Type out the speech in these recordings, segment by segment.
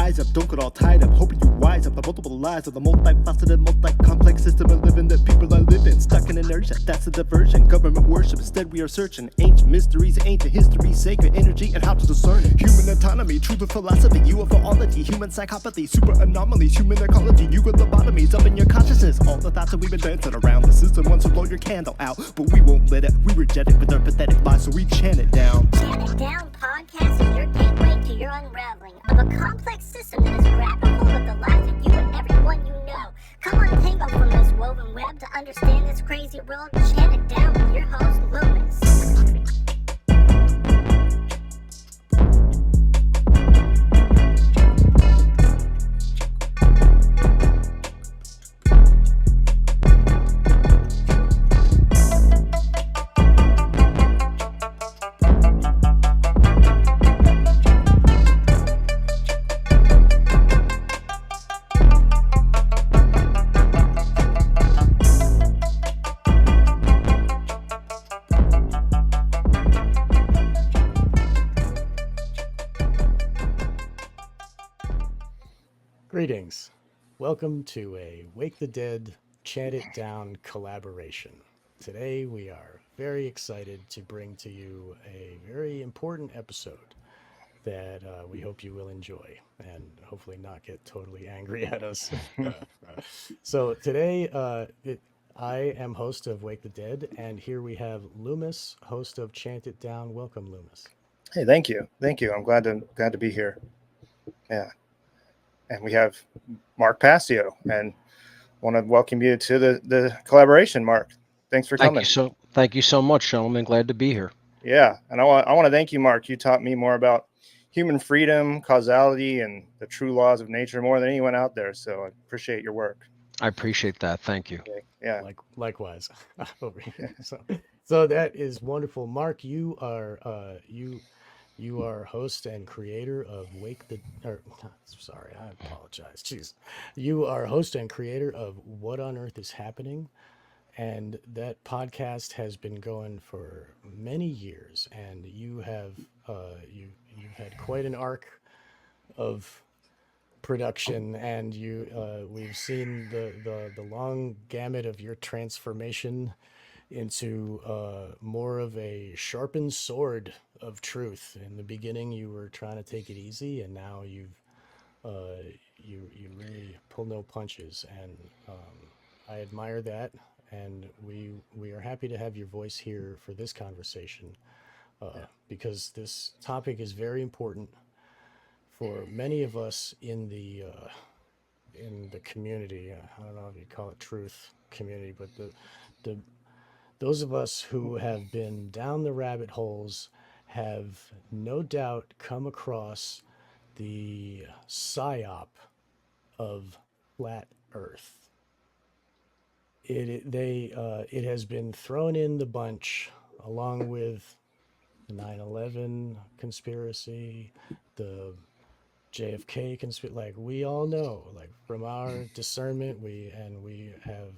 eyes up, don't get all tied up. Hoping you wise up the multiple lies of the multifaceted, multi-complex system of living that people are living. Stuck in inertia, that's a diversion. Government worship, instead we are searching ancient mysteries, ancient history, sacred energy, and how to discern it. Human autonomy, truth of philosophy, UFOlogy, human psychopathy, super anomalies, human ecology, you got lobotomies up in your consciousness. All the thoughts that we've been dancing around. The system wants to blow your candle out, but we won't let it. We reject it with our pathetic lies, so we chant it down. Chant It Down podcast is your gateway to your unraveling of a complex system that is grabbing hold of the lives of you and everyone you know. Come untangle from this woven web to understand this crazy world. Chant It Down with your host, Loomis. Greetings. Welcome to a Wake the Dead, Chant It Down collaboration. Today we are very excited to bring to you a very important episode that we hope you will enjoy and hopefully not get totally angry at us. So today I am host of Wake the Dead, and here we have Loomis, host of Chant It Down. Welcome, Loomis. Hey, thank you. I'm glad to be here. Yeah. And we have Mark Passio, and want to welcome you to the collaboration, Mark. Thanks for coming. Thank you so much, gentlemen. Glad to be here. Yeah, and I want to thank you, Mark. You taught me more about human freedom, causality, and the true laws of nature more than anyone out there. So I appreciate your work. I appreciate that. Thank you. Okay. Yeah. Likewise. Over here. So that is wonderful, Mark. You are you are host and creator of sorry, I apologize. Jeez. You are host and creator of What on Earth is Happening. And that podcast has been going for many years. And you have you've had quite an arc of production, and we've seen the long gamut of your transformation into more of a sharpened sword of truth. In the beginning, you were trying to take it easy, and now you really pull no punches, and I admire that. And we are happy to have your voice here for this conversation, because this topic is very important for many of us in the community. I don't know if you call it truth community, but the those of us who have been down the rabbit holes have no doubt come across the Psyop of flat Earth. It has been thrown in the bunch along with the 9/11 conspiracy, the JFK conspiracy. Like, we all know, like, from our discernment, we have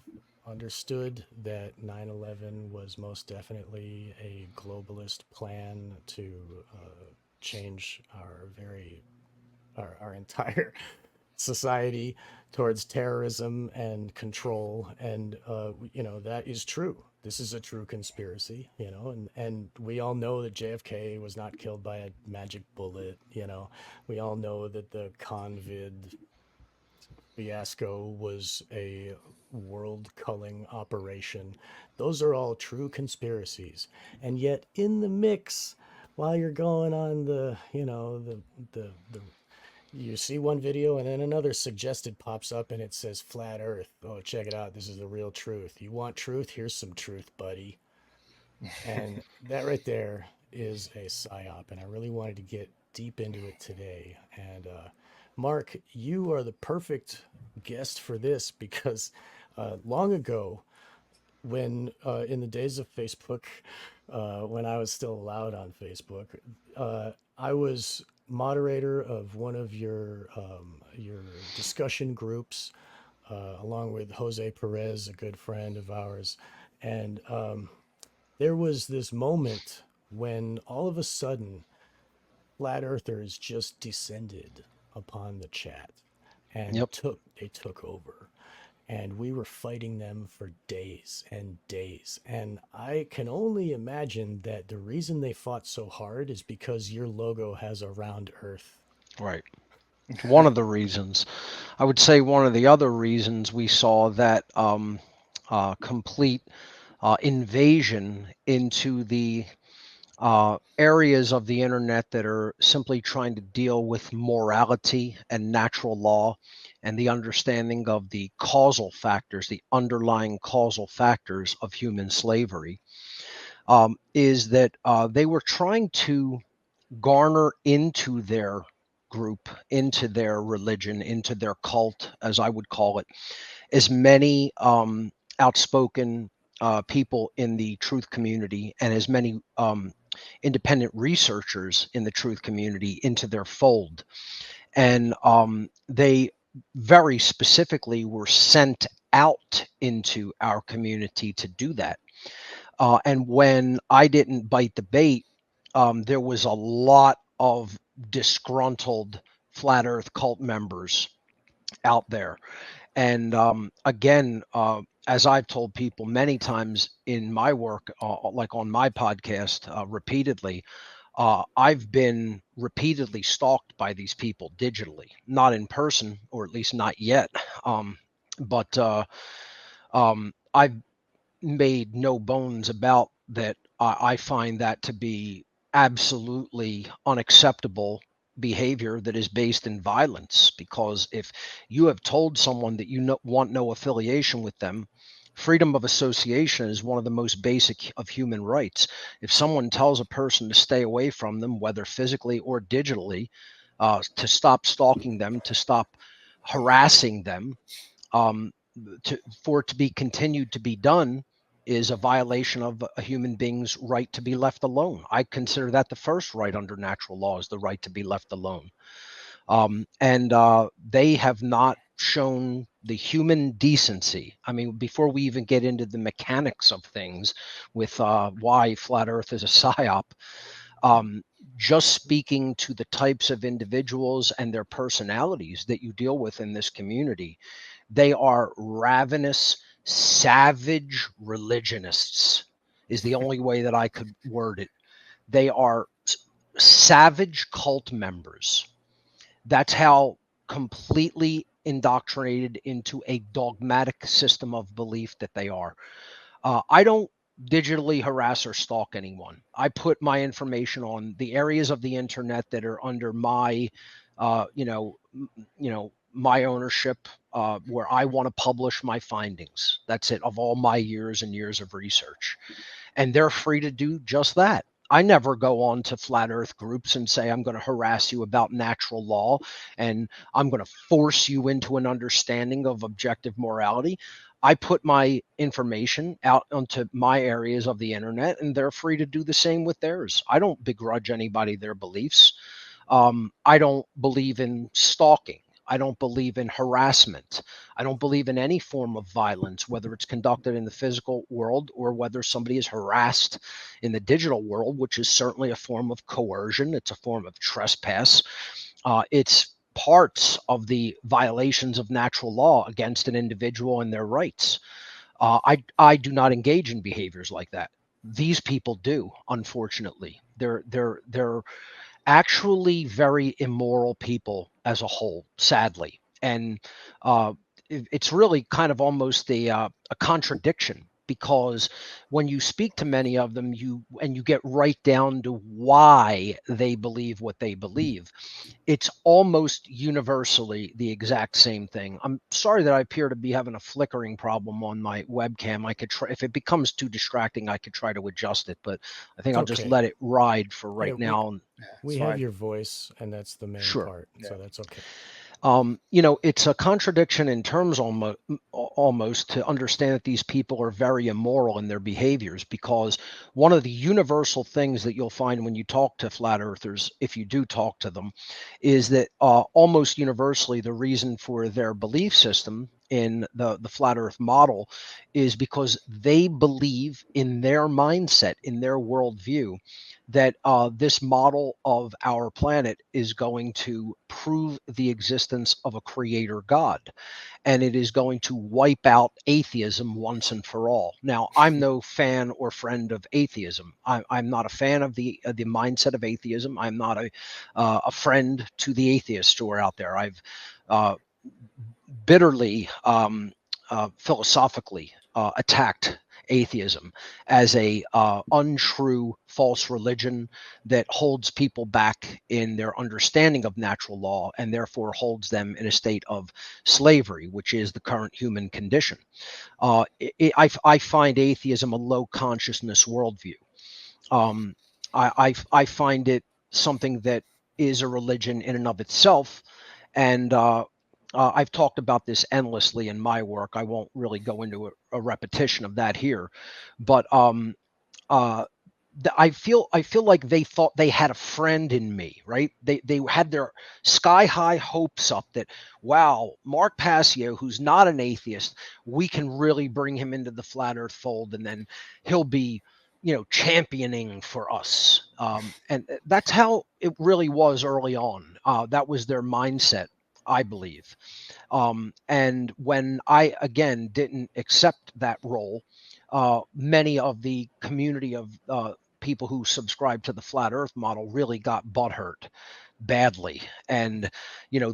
understood that 9/11 was most definitely a globalist plan to change our entire society towards terrorism and control. And that is true. This is a true conspiracy, and we all know that JFK was not killed by a magic bullet. We all know that the convid fiasco was a world culling operation. Those are all true conspiracies. And yet in the mix, while you're going on you see one video and then another suggested pops up and it says flat Earth. Oh, check it out. This is the real truth. You want truth? Here's some truth, buddy. And that right there is a psyop. And I really wanted to get deep into it today. And Mark, you are the perfect guest for this, because long ago, when in the days of Facebook, when I was still allowed on Facebook, I was moderator of one of your discussion groups, along with Jose Perez, a good friend of ours. And there was this moment when all of a sudden flat earthers just descended upon the chat, and Yep. they took over. And we were fighting them for days and days. And I can only imagine that the reason they fought so hard is because your logo has a round earth. Right. One of the reasons. I would say one of the other reasons we saw that complete invasion into the areas of the internet that are simply trying to deal with morality and natural law and the understanding of the causal factors, the underlying causal factors of human slavery, is that they were trying to garner into their group, into their religion, into their cult, as I would call it, as many outspoken people in the truth community and as many independent researchers in the truth community into their fold. And they very specifically were sent out into our community to do that. And when I didn't bite the bait, there was a lot of disgruntled flat earth cult members out there. And again, as I've told people many times in my work, like on my podcast repeatedly, I've been repeatedly stalked by these people digitally, not in person, or at least not yet. But I've made no bones about that. I find that to be absolutely unacceptable behavior that is based in violence, because if you have told someone that you want no affiliation with them, freedom of association is one of the most basic of human rights. If someone tells a person to stay away from them, whether physically or digitally, to stop stalking them, to stop harassing them, for it to be continued to be done is a violation of a human being's right to be left alone. I consider that the first right under natural law, is the right to be left alone. And they have not shown the human decency. I mean, before we even get into the mechanics of things with why flat earth is a psyop, just speaking to the types of individuals and their personalities that you deal with in this community, they are ravenous, savage religionists, is the only way that I could word it. They are savage cult members. That's how completely indoctrinated into a dogmatic system of belief that they are. I don't digitally harass or stalk anyone. I put my information on the areas of the internet that are under my, my ownership, where I want to publish my findings. That's it, of all my years and years of research. And they're free to do just that. I never go on to flat earth groups and say, I'm going to harass you about natural law and I'm going to force you into an understanding of objective morality. I put my information out onto my areas of the internet, and they're free to do the same with theirs. I don't begrudge anybody their beliefs. I don't believe in stalking. I don't believe in harassment. I don't believe in any form of violence, whether it's conducted in the physical world or whether somebody is harassed in the digital world, which is certainly a form of coercion. It's a form of trespass. It's parts of the violations of natural law against an individual and their rights. I do not engage in behaviors like that. These people do, unfortunately. They're actually very immoral people as a whole, sadly. And it's really kind of almost a contradiction, because when you speak to many of them, you get right down to why they believe what they believe, it's almost universally the exact same thing. I'm sorry that I appear to be having a flickering problem on my webcam. I could try, if it becomes too distracting, I could try to adjust it, but I think It's I'll just okay. let it ride for right Yeah, now. We It's have fine. your voice, and that's the main Sure. part. So that's okay. It's a contradiction in terms almost to understand that these people are very immoral in their behaviors, because one of the universal things that you'll find when you talk to flat earthers, if you do talk to them, is that almost universally the reason for their belief system in the flat earth model is because they believe in their mindset, in their worldview, that this model of our planet is going to prove the existence of a creator God, and it is going to wipe out atheism once and for all. Now, I'm no fan or friend of atheism. I'm not a fan of the mindset of atheism. I'm not a friend to the atheists who are out there. I've bitterly, philosophically attacked atheism as a untrue, false religion that holds people back in their understanding of natural law and therefore holds them in a state of slavery, which is the current human condition. I find atheism a low consciousness worldview. I find it something that is a religion in and of itself, and I've talked about this endlessly in my work. I won't really go into a repetition of that here, but I feel like they thought they had a friend in me, right? They had their sky high hopes up that, wow, Mark Passio, who's not an atheist, we can really bring him into the flat earth fold, and then he'll be, championing for us. And that's how it really was early on. That was their mindset, I believe. And when I, again, didn't accept that role, many of the community of people who subscribe to the flat earth model really got butthurt badly. And,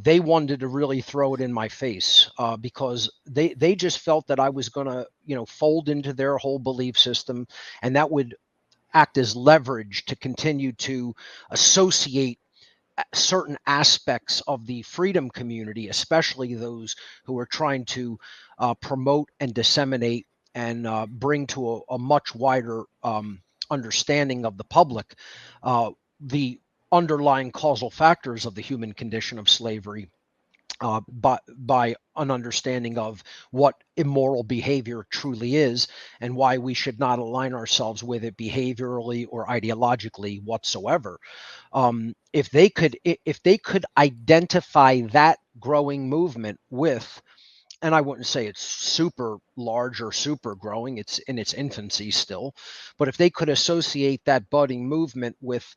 they wanted to really throw it in my face because they just felt that I was going to, fold into their whole belief system, and that would act as leverage to continue to associate certain aspects of the freedom community, especially those who are trying to promote and disseminate and bring to a much wider understanding of the public the underlying causal factors of the human condition of slavery, by an understanding of what immoral behavior truly is and why we should not align ourselves with it behaviorally or ideologically whatsoever. If they could identify that growing movement with, and I wouldn't say it's super large or super growing, it's in its infancy still, but if they could associate that budding movement with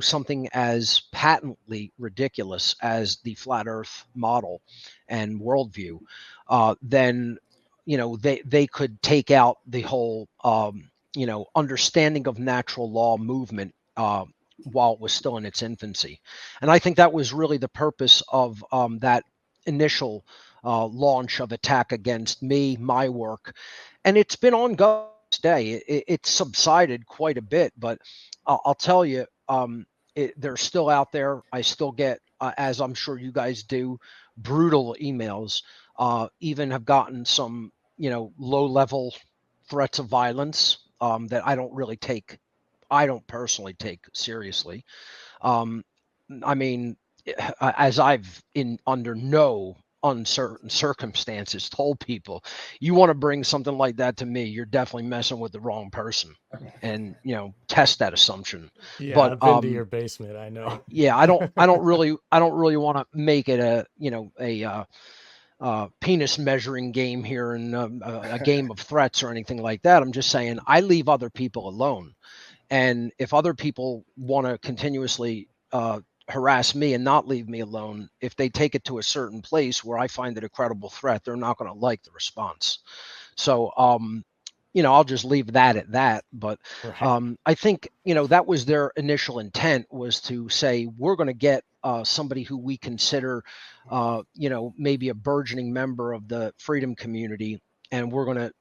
something as patently ridiculous as the flat earth model and worldview, then they could take out the whole understanding of natural law movement while it was still in its infancy. And I think that was really the purpose of that initial launch of attack against me, my work, and it's been ongoing today. It's subsided quite a bit, but I'll tell you, they're still out there. I still get, as I'm sure you guys do, brutal emails. Even have gotten some, low-level threats of violence that I don't personally take seriously. I mean, as I've under no uncertain circumstances told people, you want to bring something like that to me, you're definitely messing with the wrong person, and test that assumption. Yeah, But I've been to your basement. I know. yeah, I don't really want to make it a penis measuring game here and a game of threats or anything like that. I'm just saying I leave other people alone, and if other people want to continuously harass me and not leave me alone, if they take it to a certain place where I find it a credible threat, they're not going to like the response. So, I'll just leave that at that. But Right. I think, that was their initial intent, was to say, we're going to get somebody who we consider, maybe a burgeoning member of the freedom community, and we're going to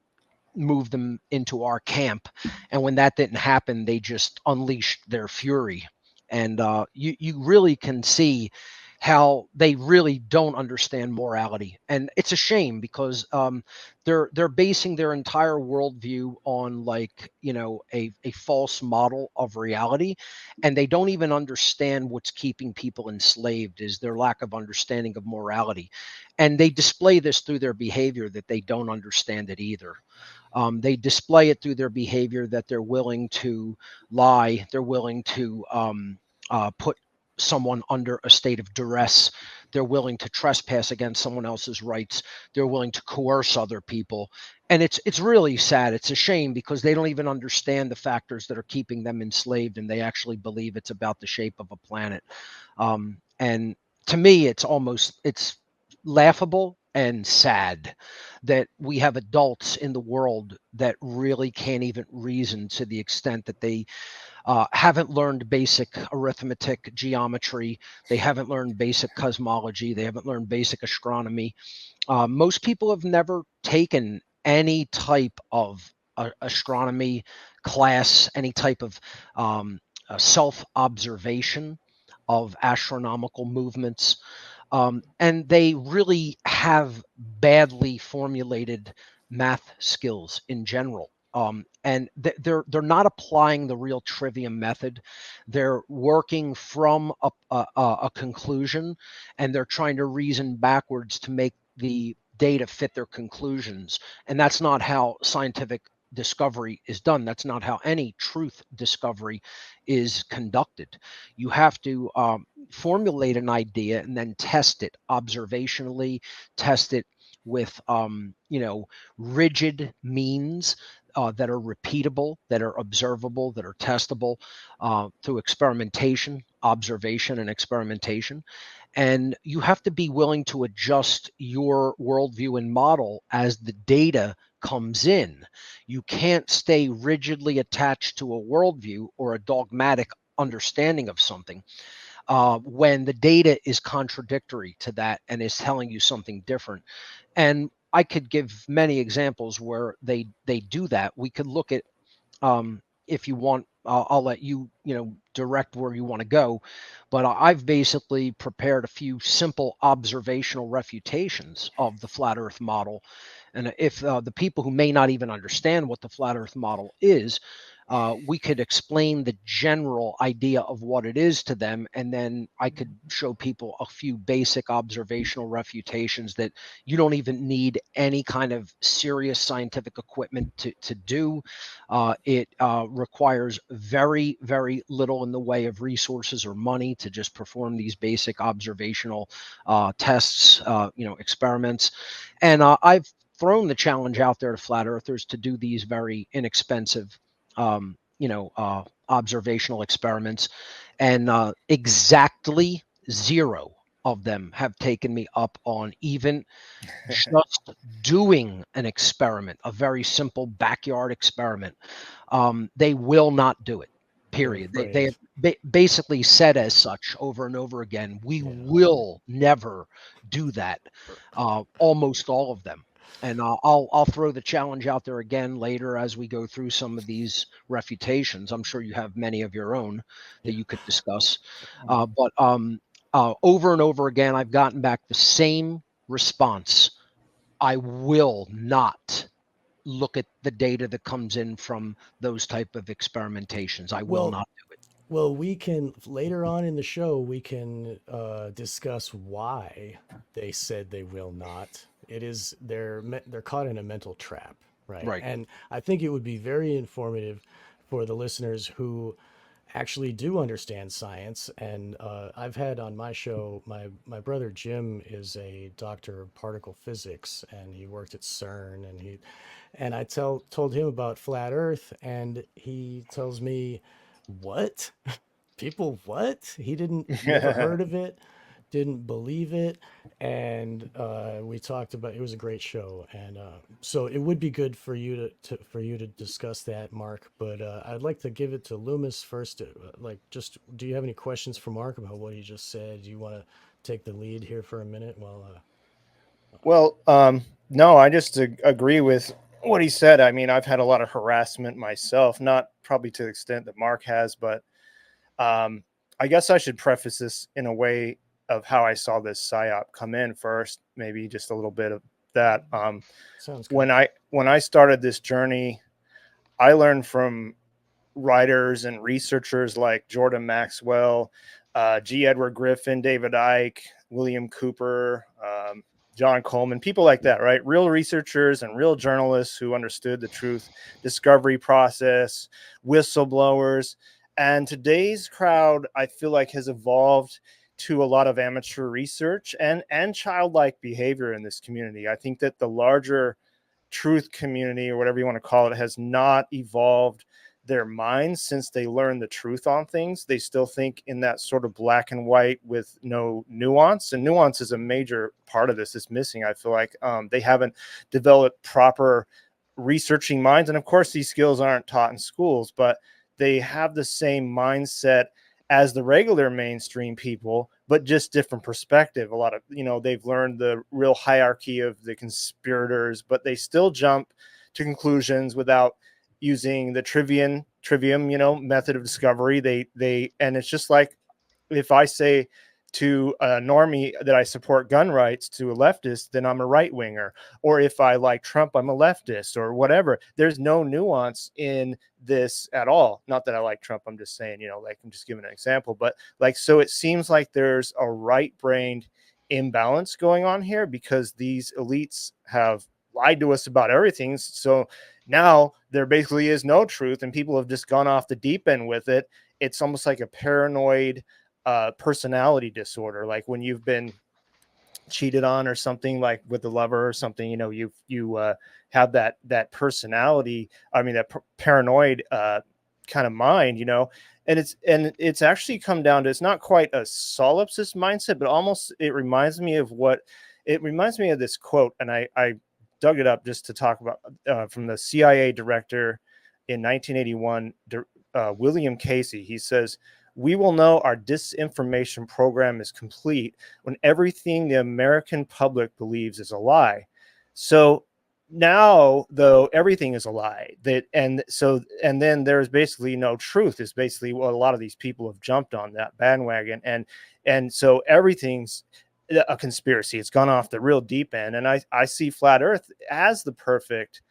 move them into our camp. And when that didn't happen, they just unleashed their fury. And you really can see how they really don't understand morality, and it's a shame because they're basing their entire worldview on a false model of reality, and they don't even understand what's keeping people enslaved is their lack of understanding of morality, and they display this through their behavior that they don't understand it either. They display it through their behavior that they're willing to lie, they're willing to put someone under a state of duress, They're willing to trespass against someone else's rights. They're willing to coerce other people. And it's really sad. It's a shame because they don't even understand the factors that are keeping them enslaved, and they actually believe it's about the shape of a planet. And to me, it's laughable and sad that we have adults in the world that really can't even reason to the extent that they haven't learned basic arithmetic, geometry. They haven't learned basic cosmology. They haven't learned basic astronomy. Most people have never taken any type of astronomy class, any type of self-observation of astronomical movements. And they really have badly formulated math skills in general. And they're not applying the real trivium method. They're working from a conclusion, and they're trying to reason backwards to make the data fit their conclusions. And that's not how scientific discovery is done. That's not how any truth discovery is conducted. You have to formulate an idea and then test it observationally, test it with rigid means that are repeatable, that are observable, that are testable through experimentation, observation, and experimentation. And you have to be willing to adjust your worldview and model as the data comes in. You can't stay rigidly attached to a worldview or a dogmatic understanding of something when the data is contradictory to that and is telling you something different. And I could give many examples where they do that. We could look at, if you want, I'll let you direct where you want to go, but I've basically prepared a few simple observational refutations of the flat Earth model. And if the people who may not even understand what the flat Earth model is, we could explain the general idea of what it is to them, and then I could show people a few basic observational refutations that you don't even need any kind of serious scientific equipment to do. It requires very, very little in the way of resources or money to just perform these basic observational tests, experiments. And I've thrown the challenge out there to flat earthers to do these very inexpensive observational experiments, and exactly 0 of them have taken me up on even just doing an experiment, a very simple backyard experiment. They will not do it, period. They have basically said as such over and over again, we will never do that. Almost all of them. And I'll throw the challenge out there again later as we go through some of these refutations. I'm sure you have many of your own that you could discuss. But over and over again, I've gotten back the same response. I will not look at the data that comes in from those type of experimentations. I will not do it. Well, we can later on in the show, we can discuss why they said they will not. It is they're caught in a mental trap, right? Right. And I think it would be very informative for the listeners who actually do understand science. And I've had on my show, my brother Jim is a doctor of particle physics, and he worked at CERN, and I told him about flat Earth, and he tells me, what? People what? He never heard of it, didn't believe it, and we talked about. It was a great show, and so it would be good for you to discuss that, Mark. But I'd like to give it to Loomis first. Do you have any questions for Mark about what he just said? Do you want to take the lead here for a minute? Well, no, I just agree with what he said. I mean, I've had a lot of harassment myself, not probably to the extent that Mark has, but I guess I should preface this in a way of how I saw this Psyop come in first, maybe just a little bit of that. Sounds good. When I started this journey, I learned from writers and researchers like Jordan Maxwell, G. Edward Griffin, David Icke, William Cooper, John Coleman, people like that, right? Real researchers and real journalists who understood the truth discovery process, whistleblowers. And today's crowd, I feel like, has evolved to a lot of amateur research and childlike behavior in this community. I think that the larger truth community, or whatever you want to call it, has not evolved their minds since they learned the truth on things. They still think in that sort of black and white with no nuance, and nuance is a major part of this. It's missing. I feel like they haven't developed proper researching minds, and of course these skills aren't taught in schools, but they have the same mindset as the regular mainstream people, but just different perspective. A lot of, they've learned the real hierarchy of the conspirators, but they still jump to conclusions without using the trivium, method of discovery. And it's just like, if I say to a normie that I support gun rights to a leftist, then I'm a right winger. Or if I like Trump, I'm a leftist, or whatever. There's no nuance in this at all. Not that I like Trump. I'm just saying, like, I'm just giving an example. But like, so it seems like there's a right-brained imbalance going on here because these elites have lied to us about everything. So now there basically is no truth, and people have just gone off the deep end with it. It's almost like a paranoid personality disorder. Like when you've been cheated on or something, like with a lover or something, you have that personality. I mean, that paranoid kind of mind, and it's actually come down to, it's not quite a solipsist mindset, but almost it reminds me of this quote. And I dug it up just to talk about from the CIA director in 1981, William Casey. He says, "We will know our disinformation program is complete when everything the American public believes is a lie." So now, though, everything is a lie. And then there's basically no truth. Is basically what a lot of these people have jumped on that bandwagon, and so everything's a conspiracy. It's gone off the real deep end, and I see flat Earth as the perfect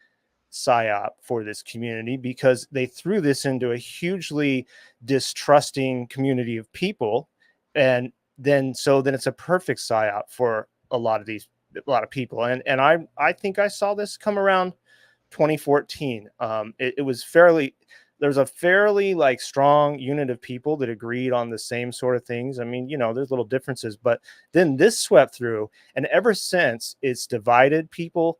psyop for this community, because they threw this into a hugely distrusting community of people, and then it's a perfect psyop for a lot of people. And I think I saw this come around 2014. It was there's a fairly like strong unit of people that agreed on the same sort of things. I mean, there's little differences, but then this swept through, and ever since it's divided people.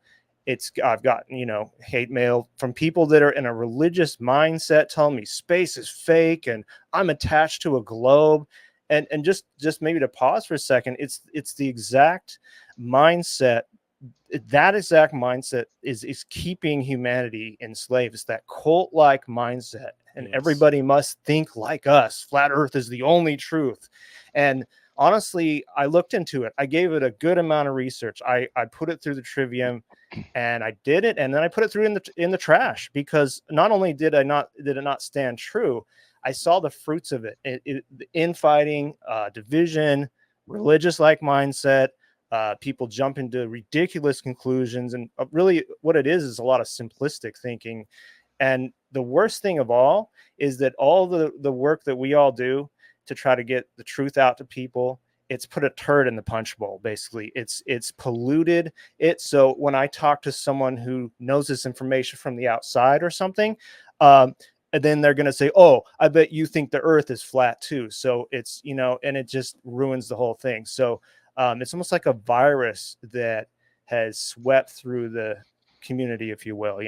I've gotten, hate mail from people that are in a religious mindset telling me space is fake and I'm attached to a globe. And just maybe to pause for a second, it's the exact mindset. That exact mindset is keeping humanity enslaved. It's that cult-like mindset. And yes, everybody must think like us. Flat Earth is the only truth. And honestly, I looked into it. I gave it a good amount of research. I put it through the trivium, and I did it, and then I put it through in the trash, because not only did it not stand true, I saw the fruits of it. The infighting, division, religious like mindset. People jump into ridiculous conclusions, and really what it is a lot of simplistic thinking. And the worst thing of all is that all the work that we all do to try to get the truth out to people, it's put a turd in the punch bowl. Basically, it's polluted it. So when I talk to someone who knows this information from the outside or something, and then they're going to say, "Oh, I bet you think the Earth is flat too." So it's, and it just ruins the whole thing. So it's almost like a virus that has swept through the community, if you will,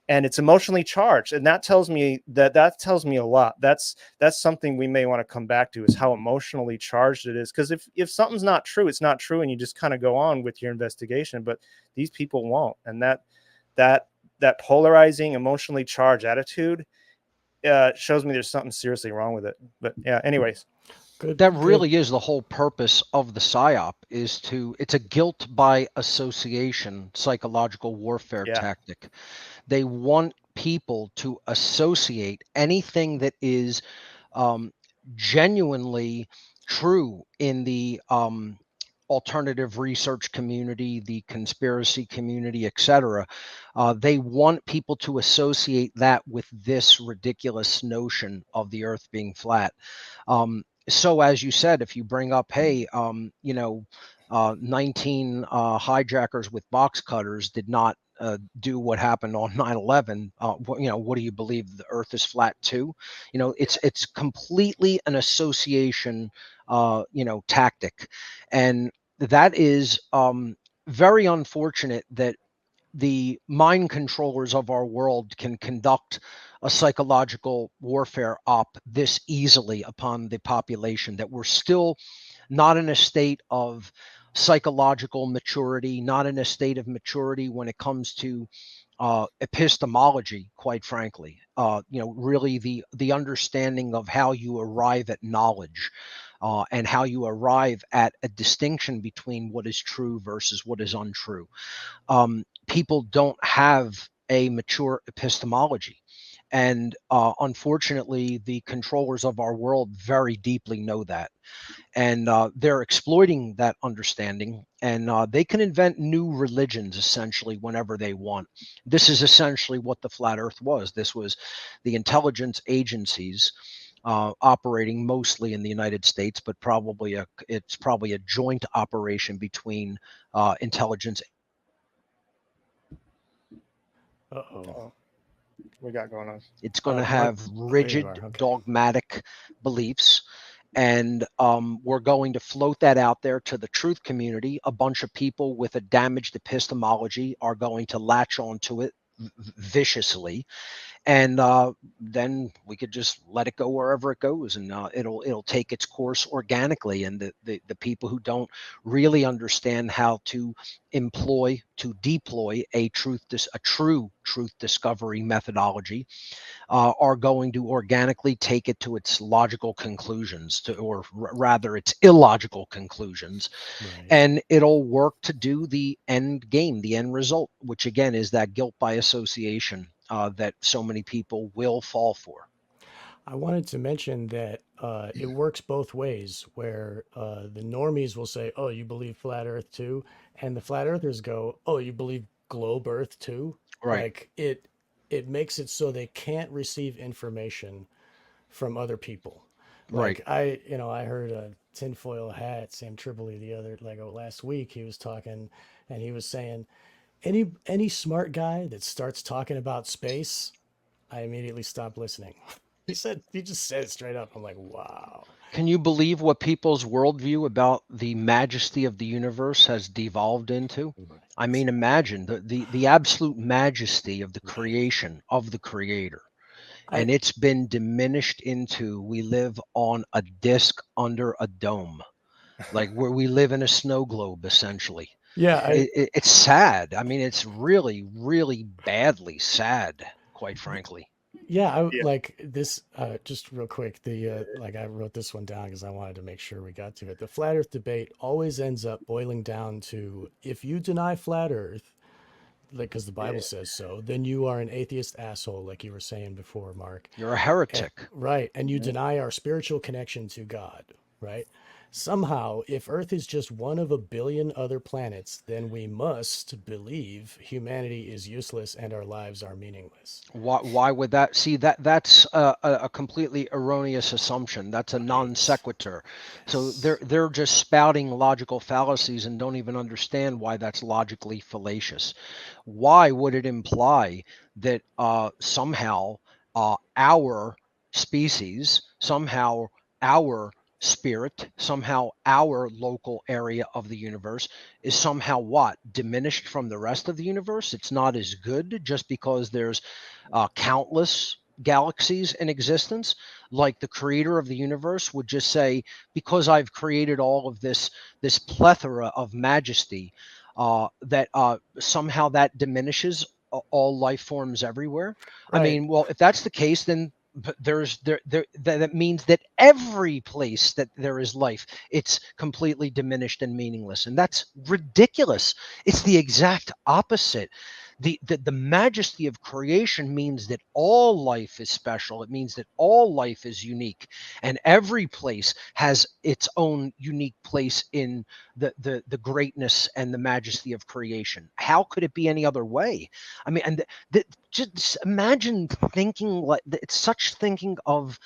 and it's emotionally charged. And that tells me a lot. That's something we may want to come back to, is how emotionally charged it is. Because if something's not true, it's not true, and you just kind of go on with your investigation. But these people won't. And that polarizing, emotionally charged attitude shows me there's something seriously wrong with it. But yeah, anyways. That really is the whole purpose of the psyop, it's a guilt by association psychological warfare tactic. They want people to associate anything that is genuinely true in the alternative research community, the conspiracy community, etc. They want people to associate that with this ridiculous notion of the Earth being flat. So as you said, if you bring up, hey, 19 hijackers with box cutters did not do what happened on 9/11. What do you believe? The Earth is flat too? It's completely an association, tactic, and that is very unfortunate that the mind controllers of our world can conduct a psychological warfare op this easily upon the population, that we're still not in a state of psychological maturity, not in a state of maturity when it comes to epistemology, quite frankly. Really the understanding of how you arrive at knowledge, and how you arrive at a distinction between what is true versus what is untrue. People don't have a mature epistemology. And unfortunately, the controllers of our world very deeply know that. And they're exploiting that understanding. And they can invent new religions essentially whenever they want. This is essentially what the flat Earth was. This was the intelligence agencies operating mostly in the United States, but it's probably a joint operation between intelligence. Uh-oh. We got going on. It's going to Mark, have there you rigid, are. Okay. dogmatic beliefs. And we're going to float that out there to the truth community. A bunch of people with a damaged epistemology are going to latch onto it viciously. And then we could just let it go wherever it goes, and it'll take its course organically. And the people who don't really understand how to deploy a true truth discovery methodology are going to organically take it to its logical conclusions, or rather its illogical conclusions. Right. And it'll work to do the end game, the end result, which again is that guilt by association that so many people will fall for. I wanted to mention that it works both ways, where the normies will say, "Oh, you believe flat Earth too," and the flat earthers go, "Oh, you believe globe Earth too?" Right. Like it makes it so they can't receive information from other people. Right. Like I heard a tinfoil hat Sam Tripoli last week. He was talking, and he was saying, any smart guy that starts talking about space, I immediately stop listening. He just said it straight up. I'm like, wow. Can you believe what people's worldview about the majesty of the universe has devolved into? I mean, imagine the absolute majesty of the creation of the creator. I And it's been diminished into, we live on a disc under a dome, like where we live in a snow globe, essentially. yeah, It's sad. I mean, it's really, really badly sad, quite frankly. I Yeah. like this. Just real quick, I wrote this one down because I wanted to make sure we got to it. The flat Earth debate always ends up boiling down to, if you deny flat Earth, like because the Bible says so, then you are an atheist asshole, like you were saying before, Mark. You're a heretic. Right. And you deny our spiritual connection to God, right? Somehow, if Earth is just one of a billion other planets, then we must believe humanity is useless and our lives are meaningless. Why would that? See, that's a completely erroneous assumption. That's a non sequitur. So they're just spouting logical fallacies and don't even understand why that's logically fallacious. Why would it imply that somehow our species, somehow our spirit, somehow our local area of the universe is somehow what? Diminished from the rest of the universe? It's not as good just because there's countless galaxies in existence? Like the creator of the universe would just say, because I've created all of this plethora of majesty, that somehow that diminishes all life forms everywhere. Right. I mean, well, if that's the case, then that means that every place that there is life, it's completely diminished and meaningless, and that's ridiculous. It's the exact opposite. The majesty of creation means that all life is special. It means that all life is unique, and every place has its own unique place in the greatness and the majesty of creation. How could it be any other way? I mean, and just imagine thinking like it's such thinking of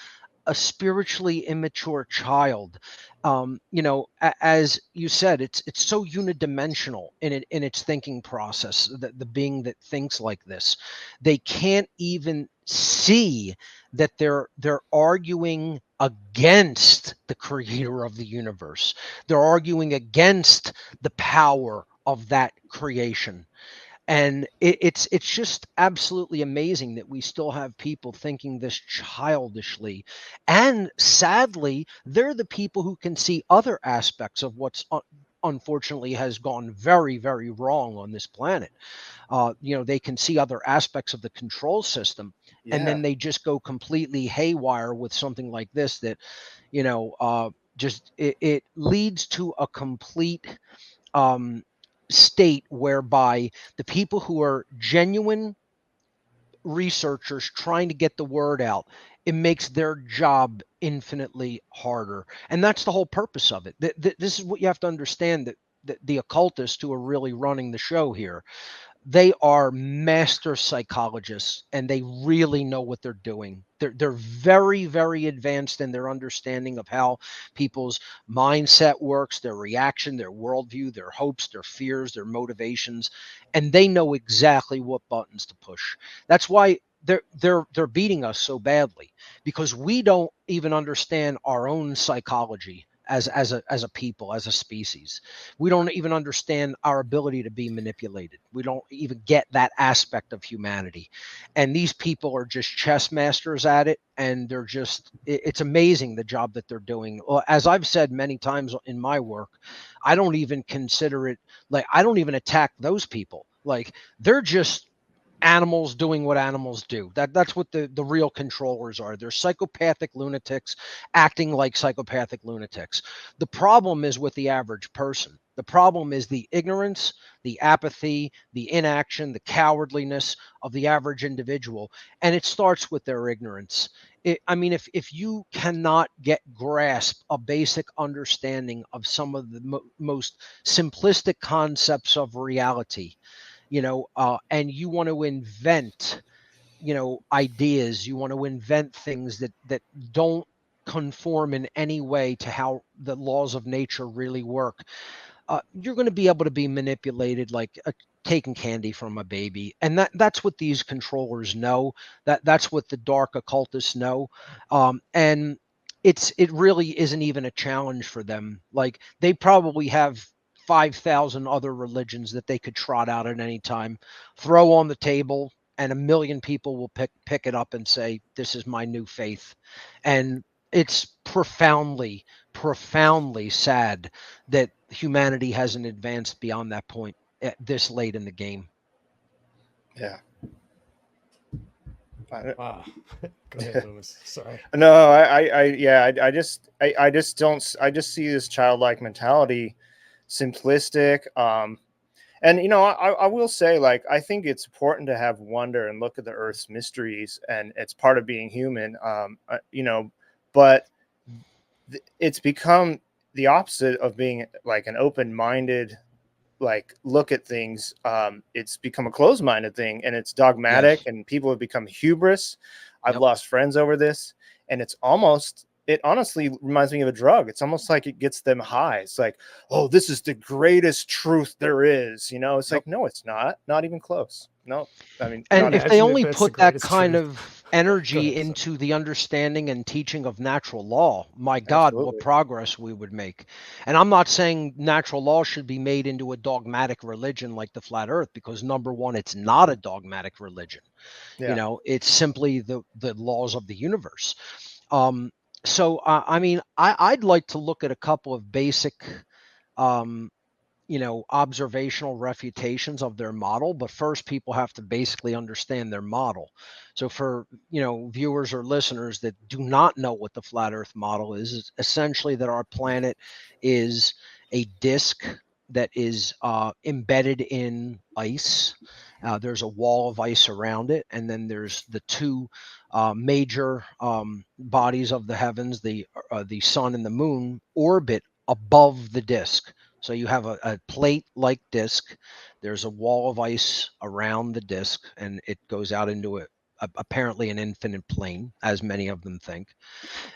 a spiritually immature child. As you said, it's so unidimensional in its thinking process. The being that thinks like this, they can't even see that they're arguing against the creator of the universe. They're arguing against the power of that creation. And it's just absolutely amazing that we still have people thinking this childishly. And sadly, they're the people who can see other aspects of what's unfortunately has gone very, very wrong on this planet. They can see other aspects of the control system, and then they just go completely haywire with something like this that, just it leads to a complete state whereby the people who are genuine researchers trying to get the word out, it makes their job infinitely harder. And that's the whole purpose of it. This is what you have to understand, that the occultists who are really running the show here, they are master psychologists, and they really know what they're doing. They're very, very advanced in their understanding of how people's mindset works, their reaction, their worldview, their hopes, their fears, their motivations, and they know exactly what buttons to push. That's why they're beating us so badly, because we don't even understand our own psychology as a people, as a species. We don't even understand our ability to be manipulated. We don't even get that aspect of humanity. And these people are just chess masters at it. And they're just, it's amazing the job that they're doing. Well, as I've said many times in my work, I don't even consider it, like, I don't even attack those people. Like, they're just animals doing what animals do. That's what the real controllers are. They're psychopathic lunatics acting like psychopathic lunatics. The problem is with the average person. The problem is the ignorance, the apathy, the inaction, the cowardliness of the average individual. And it starts with their ignorance. If you cannot grasp a basic understanding of some of the most simplistic concepts of reality, and you want to invent, ideas, you want to invent things that don't conform in any way to how the laws of nature really work, you're going to be able to be manipulated like taking candy from a baby. And that's what these controllers know. That's what the dark occultists know. And it really isn't even a challenge for them. Like, they probably have 5,000 other religions that they could trot out at any time, throw on the table, and a million people will pick it up and say, this is my new faith. And it's profoundly, profoundly sad that humanity hasn't advanced beyond that point at this late in the game. Yeah. Wow. Go ahead, Loomis. Sorry. No, I just see this childlike mentality, simplistic. And I will say, like, I think it's important to have wonder and look at the Earth's mysteries, and it's part of being human. But it's become the opposite of being like an open-minded, like, look at things. It's become a closed-minded thing, and it's dogmatic. Yes. And people have become hubris. I've Yep. lost friends over this, and it honestly reminds me of a drug. It's almost like it gets them high. It's like, oh, this is the greatest truth there is. It's Yep. like, no, it's not even close. No, And not if even. they Imagine only that's the put that greatest kind truth. of Go energy ahead, sorry. into the understanding and teaching of natural law, my God, what Absolutely. progress we would make. And I'm not saying natural law should be made into a dogmatic religion like the flat earth, because number one, it's not a dogmatic religion. Yeah. It's simply the laws of the universe. So I'd like to look at a couple of basic observational refutations of their model, but first people have to basically understand their model. So for, viewers or listeners that do not know what the flat earth model is essentially that our planet is a disk that is embedded in ice. There's a wall of ice around it, and then there's the two major bodies of the heavens, the sun and the moon, orbit above the disk. So you have a plate-like disk. There's a wall of ice around the disk, and it goes out into apparently an infinite plane, as many of them think.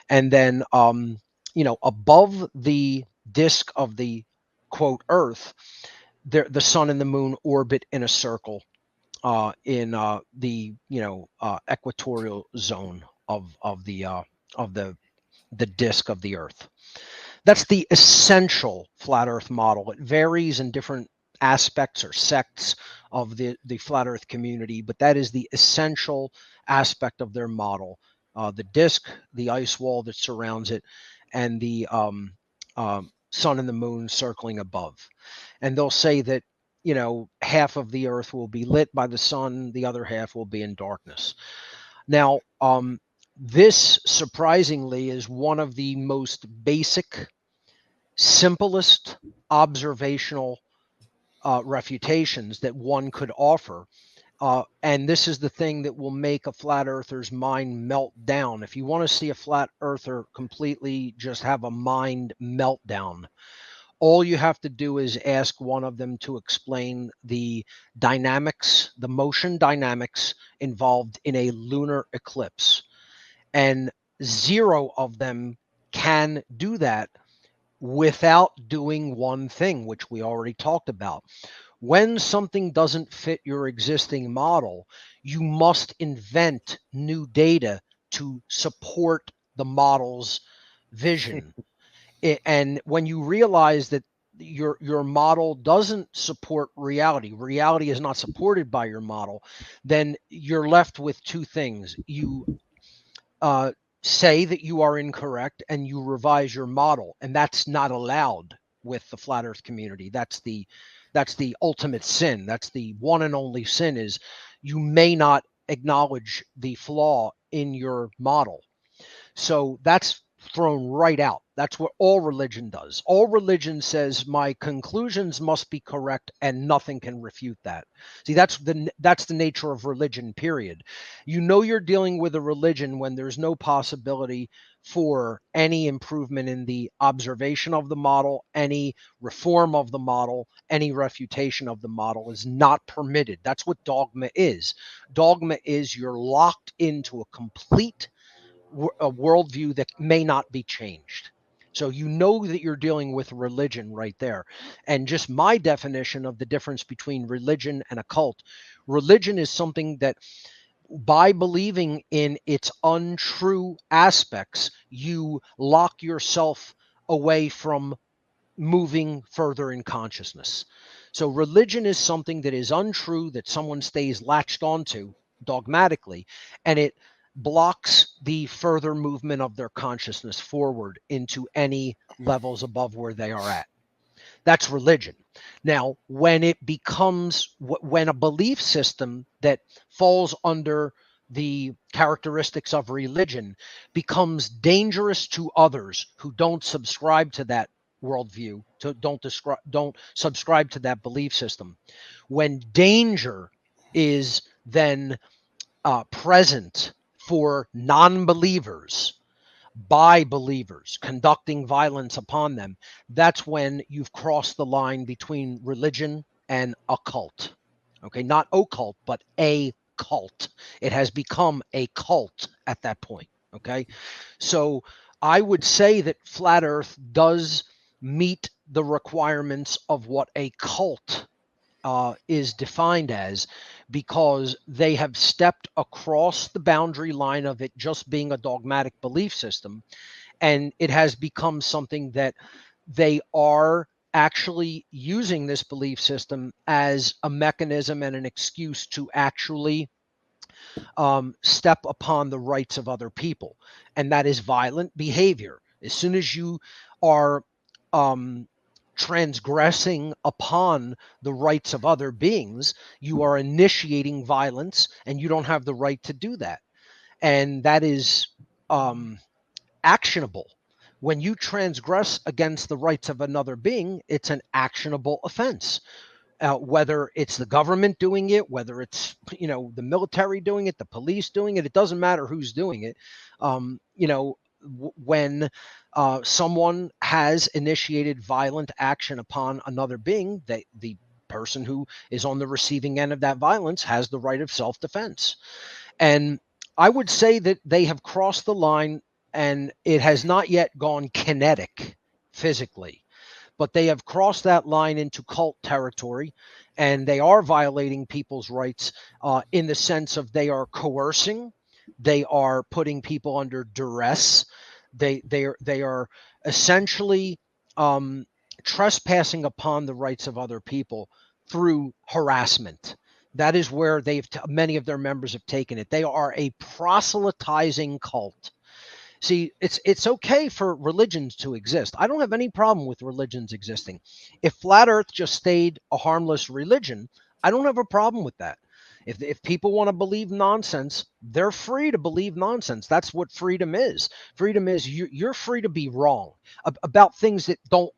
And then, above the disk of the quote Earth, the sun and the moon orbit in a circle in the equatorial zone of the disk of the Earth. That's the essential flat Earth model. It varies in different aspects or sects of the flat Earth community, but that is the essential aspect of their model. The disk, the ice wall that surrounds it, and the sun and the moon circling above. And they'll say that, half of the Earth will be lit by the sun, the other half will be in darkness. Now, this surprisingly is one of the most basic, simplest observational refutations that one could offer. And this is the thing that will make a flat earther's mind melt down. If you want to see a flat earther completely just have a mind meltdown, all you have to do is ask one of them to explain the dynamics, the motion dynamics involved in a lunar eclipse. And 0 of them can do that without doing one thing, which we already talked about. When something doesn't fit your existing model, you must invent new data to support the model's vision. And when you realize that your model doesn't support reality is not supported by your model, then you're left with two things. You say that you are incorrect and you revise your model, and that's not allowed with the flat earth community. That's the ultimate sin. That's the one and only sin, is you may not acknowledge the flaw in your model. So that's thrown right out. That's what all religion does. All religion says my conclusions must be correct and nothing can refute that. See, that's the nature of religion, period. You know you're dealing with a religion when there's no possibility for any improvement in the observation of the model, any reform of the model, any refutation of the model is not permitted. That's what dogma is. Dogma is you're locked into a complete a worldview that may not be changed. So you know that you're dealing with religion right there. And just my definition of the difference between religion and occult, religion is something that by believing in its untrue aspects, you lock yourself away from moving further in consciousness. So religion is something that is untrue, that someone stays latched onto dogmatically, and it blocks the further movement of their consciousness forward into any levels above where they are at. That's religion. Now, when it becomes, when a belief system that falls under the characteristics of religion becomes dangerous to others who don't subscribe to that worldview, don't subscribe to that belief system, when danger is then present for non-believers by believers conducting violence upon them, that's when you've crossed the line between religion and occult. Okay, not occult, but a cult. It has become a cult at that point. Okay, so I would say that flat earth does meet the requirements of what a cult is defined as, because they have stepped across the boundary line of it just being a dogmatic belief system, and it has become something that they are actually using this belief system as a mechanism and an excuse to actually step upon the rights of other people, and that is violent behavior. As soon as you are transgressing upon the rights of other beings, you are initiating violence, and you don't have the right to do that. And that is actionable. When you transgress against the rights of another being, it's an actionable offense. Whether it's the government doing it, whether it's the military doing it, the police doing it, it doesn't matter who's doing it. When someone has initiated violent action upon another being, the person who is on the receiving end of that violence has the right of self-defense. And I would say that they have crossed the line, and it has not yet gone kinetic physically, but they have crossed that line into cult territory, and they are violating people's rights in the sense of they are coercing, they are putting people under duress, they are essentially trespassing upon the rights of other people through harassment. That is where many of their members have taken it. They are a proselytizing cult. See, it's okay for religions to exist. I don't have any problem with religions existing. If flat Earth just stayed a harmless religion, I don't have a problem with that. If people want to believe nonsense, they're free to believe nonsense. That's what freedom is. Freedom is you're free to be wrong about things that don't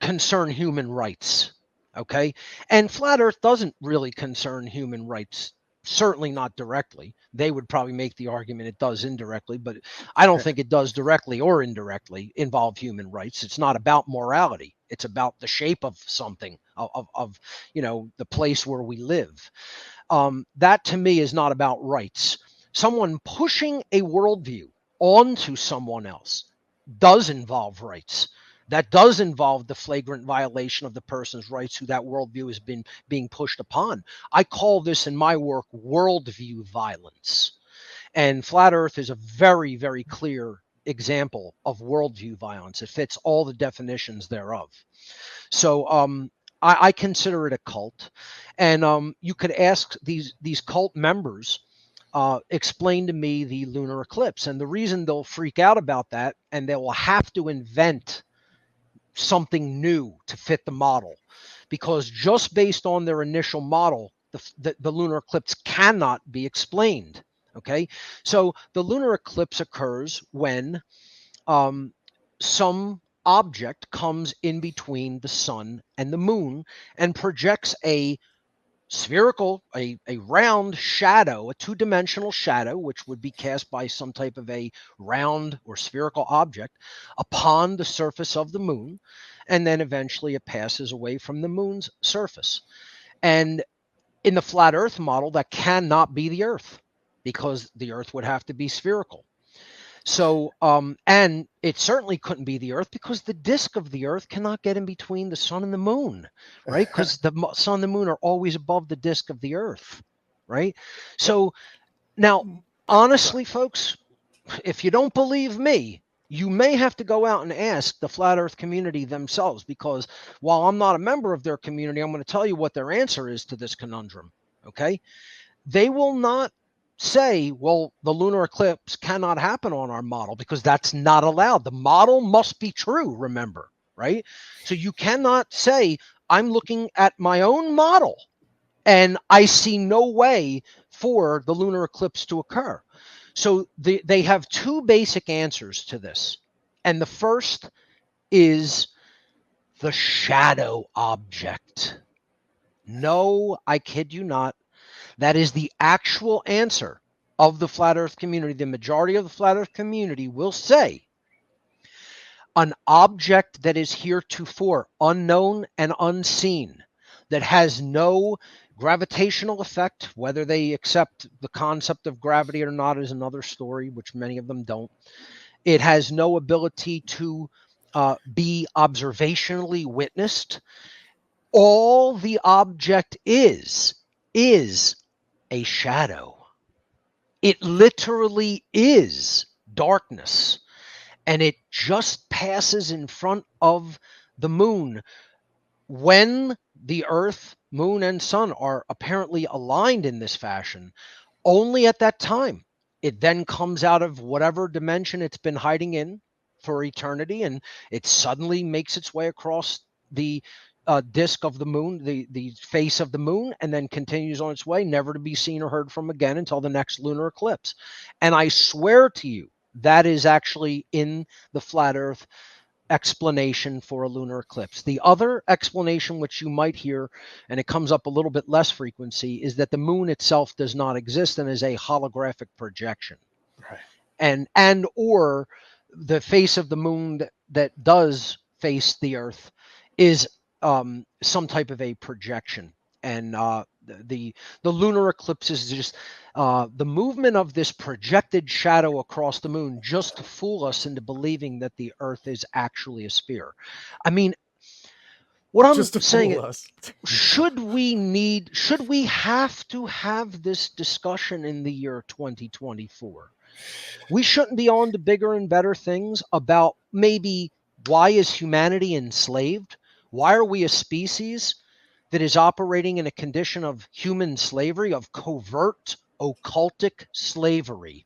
concern human rights. Okay? And flat Earth doesn't really concern human rights. Certainly not directly. They would probably make the argument it does indirectly, but I don't think it does directly or indirectly involve human rights. It's not about morality. It's about the shape of something, of the place where we live. That to me is not about rights. Someone pushing a worldview onto someone else does involve rights. That does involve the flagrant violation of the person's rights who that worldview has been being pushed upon. I call this in my work worldview violence. And flat Earth is a very, very clear example of worldview violence. It fits all the definitions thereof. So I consider it a cult. And you could ask these cult members, explain to me the lunar eclipse. And the reason they'll freak out about that, and they will have to invent something new to fit the model, because just based on their initial model, the lunar eclipse cannot be explained. Okay, so the lunar eclipse occurs when some object comes in between the sun and the moon and projects a spherical, a round shadow, a two-dimensional shadow, which would be cast by some type of a round or spherical object upon the surface of the moon, and then eventually it passes away from the moon's surface. And in the flat Earth model, that cannot be the Earth, because the Earth would have to be spherical. So, and it certainly couldn't be the Earth, because the disk of the Earth cannot get in between the sun and the moon, right? Because the sun and the moon are always above the disk of the Earth, right? So now, honestly, folks, if you don't believe me, you may have to go out and ask the flat Earth community themselves, because while I'm not a member of their community, I'm going to tell you what their answer is to this conundrum, okay? They will not say, well, the lunar eclipse cannot happen on our model, because that's not allowed. The model must be true, remember, right? So you cannot say, I'm looking at my own model and I see no way for the lunar eclipse to occur. So they have two basic answers to this. And the first is the shadow object. No, I kid you not. That is the actual answer of the flat Earth community. The majority of the flat Earth community will say an object that is heretofore unknown and unseen, that has no gravitational effect. Whether they accept the concept of gravity or not is another story, which many of them don't. It has no ability to be observationally witnessed. All the object is a shadow. It literally is darkness, and it just passes in front of the moon. When the Earth, moon, and sun are apparently aligned in this fashion, only at that time. It then comes out of whatever dimension it's been hiding in for eternity, and it suddenly makes its way across the disk of the moon, the face of the moon, and then continues on its way, never to be seen or heard from again until the next lunar eclipse. And I swear to you, that is actually in the flat Earth explanation for a lunar eclipse. The other explanation, which you might hear, and it comes up a little bit less frequency, is that the moon itself does not exist and is a holographic projection. Right. And or the face of the moon that does face the Earth is some type of a projection. And the lunar eclipses is just the movement of this projected shadow across the moon just to fool us into believing that the Earth is actually a sphere. I mean, what I'm Just to saying, fool us. should we have to have this discussion in the year 2024? We shouldn't be on to bigger and better things about maybe why is humanity enslaved? Why are we a species that is operating in a condition of human slavery, of covert occultic slavery?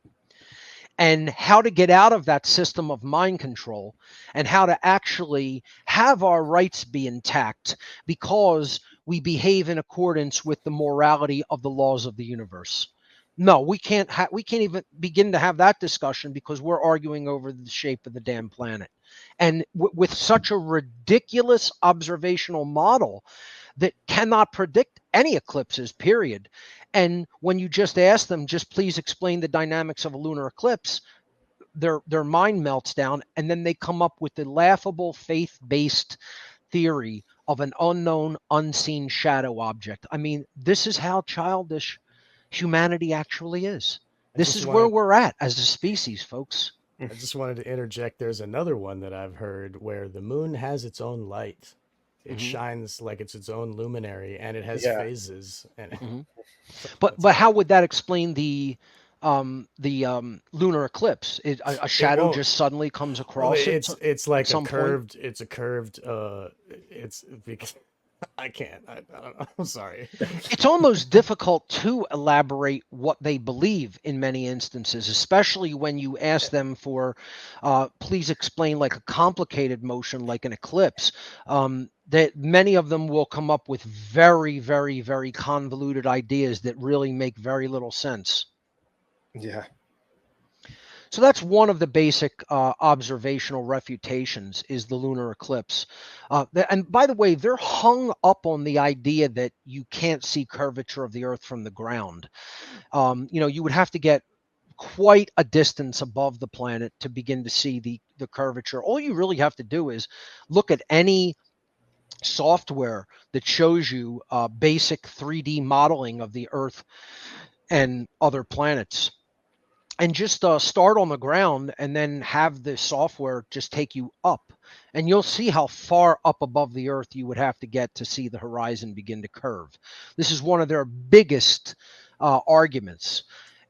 And how to get out of that system of mind control and how to actually have our rights be intact because we behave in accordance with the morality of the laws of the universe. No, we can't even begin to have that discussion because we're arguing over the shape of the damn planet. And with such a ridiculous observational model that cannot predict any eclipses, period. And when you just ask them, just please explain the dynamics of a lunar eclipse, their mind melts down, and then they come up with the laughable faith-based theory of an unknown, unseen shadow object. I mean, this is how childish humanity actually is. This is where we're at as a species, folks. I just wanted to interject. There's another one that I've heard where the moon has its own light. It shines like it's its own luminary, and it has phases. And But how would that explain the lunar eclipse? A shadow just suddenly comes across it. It's like some a curved. Point? It's a curved. It's because I can't. I don't know. I'm sorry. It's almost difficult to elaborate what they believe in many instances, especially when you ask them for, please explain like a complicated motion like an eclipse. That many of them will come up with very, very, very convoluted ideas that really make very little sense. Yeah. So that's one of the basic observational refutations is the lunar eclipse. And by the way, they're hung up on the idea that you can't see curvature of the Earth from the ground. You would have to get quite a distance above the planet to begin to see the curvature. All you really have to do is look at any software that shows you basic 3D modeling of the Earth and other planets. And just start on the ground and then have the software just take you up. And you'll see how far up above the Earth you would have to get to see the horizon begin to curve. This is one of their biggest arguments.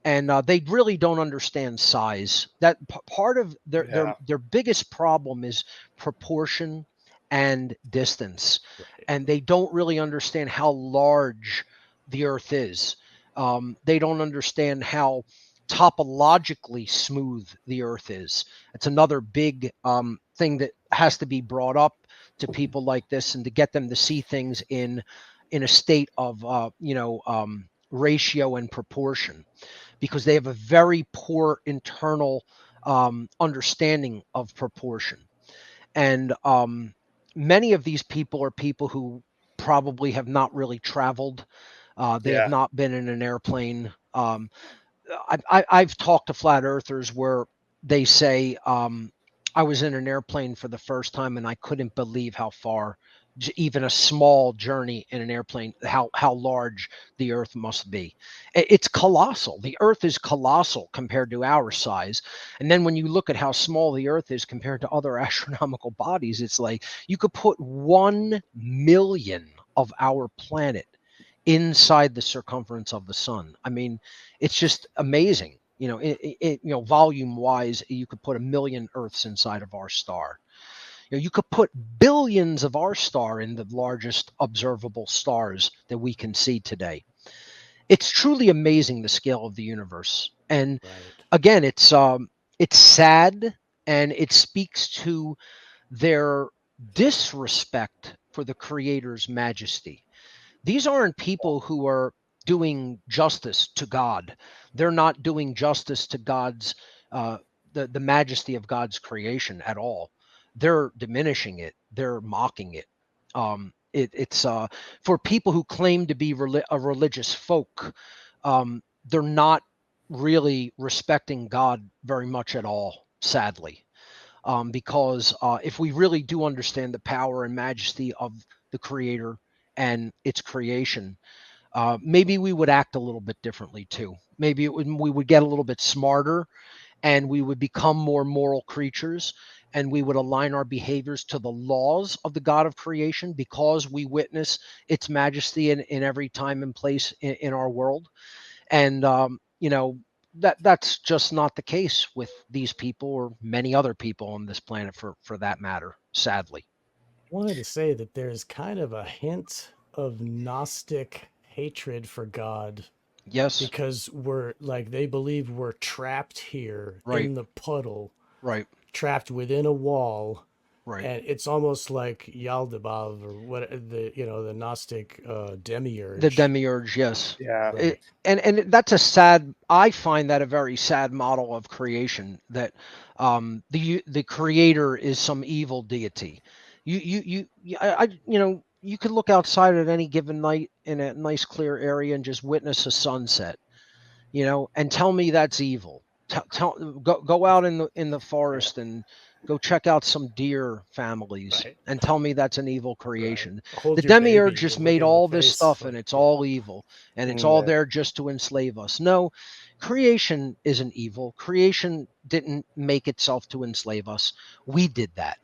And they really don't understand size. That part of their biggest problem is proportion and distance. Right. And they don't really understand how large the Earth is. They don't understand how topologically smooth the Earth is. It's another big thing that has to be brought up to people like this, and to get them to see things in a state of ratio and proportion, because they have a very poor internal understanding of proportion. And many of these people are people who probably have not really traveled. They have not been in an airplane. I've talked to flat earthers where they say, I was in an airplane for the first time and I couldn't believe how far, even a small journey in an airplane, how large the Earth must be. It's colossal. The Earth is colossal compared to our size. And then when you look at how small the Earth is compared to other astronomical bodies, it's like you could put 1 million of our planet inside the circumference of the sun. I mean, it's just amazing. Volume wise, you could put 1 million Earths inside of our star. You could put billions of our star in the largest observable stars that we can see today. It's truly amazing, the scale of the universe. And again, it's sad, and it speaks to their disrespect for the Creator's majesty. These aren't people who are doing justice to God. They're not doing justice to God's the majesty of God's creation at all. They're diminishing it. They're mocking it. It's for people who claim to be a religious folk. They're not really respecting God very much at all, sadly, because if we really do understand the power and majesty of the Creator and its creation, maybe we would act a little bit differently too. Maybe we would get a little bit smarter, and we would become more moral creatures, and we would align our behaviors to the laws of the God of creation, because we witness its majesty in every time and place in our world. And that's just not the case with these people or many other people on this planet, for that matter, sadly. Wanted to say that there's kind of a hint of Gnostic hatred for God, Yes. because we're like, they believe we're trapped here Right. in the puddle, Right. trapped within a wall, Right. and it's almost like Yaldabaoth, or what, the Gnostic demiurge. The demiurge, yes. Yeah. Right. And that's a sad, I find that a very sad model of creation, that the creator is some evil deity. You could look outside at any given night in a nice clear area and just witness a sunset, and tell me that's evil. Go out in the forest and go check out some deer families, Right. and tell me that's an evil creation. Hold The your baby, demiurge you just look made in the all this face, stuff, like, and it's yeah. all evil, and it's all Yeah. there just to enslave us. No, creation isn't evil. Creation didn't make itself to enslave us. We did that.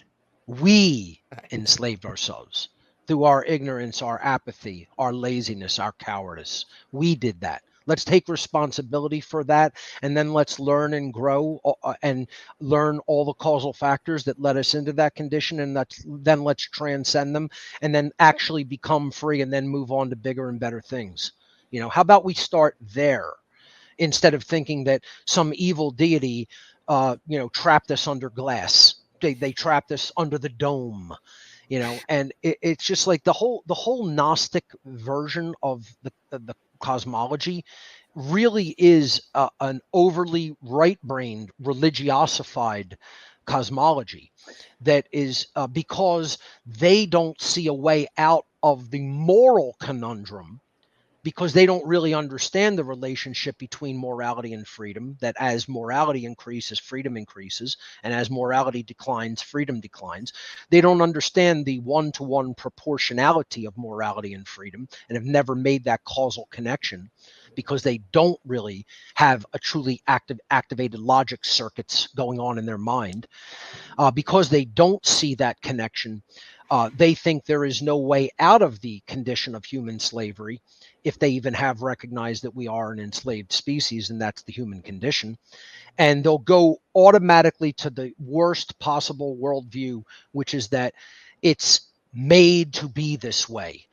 We enslaved ourselves through our ignorance, our apathy, our laziness, our cowardice. We did that. Let's take responsibility for that, and then let's learn and grow, and learn all the causal factors that led us into that condition, and then let's transcend them, and then actually become free, and then move on to bigger and better things. How about we start there, instead of thinking that some evil deity, trapped us under glass. They trapped us under the dome. And it's just like the whole Gnostic version of the cosmology really is an overly right-brained, religiosified cosmology that is, because they don't see a way out of the moral conundrum, because they don't really understand the relationship between morality and freedom, that as morality increases, freedom increases, and as morality declines, freedom declines. They don't understand the one-to-one proportionality of morality and freedom, and have never made that causal connection, because they don't really have a truly activated logic circuits going on in their mind. Because they don't see that connection, they think there is no way out of the condition of human slavery, if they even have recognized that we are an enslaved species, and that's the human condition. And they'll go automatically to the worst possible worldview, which is that it's made to be this way.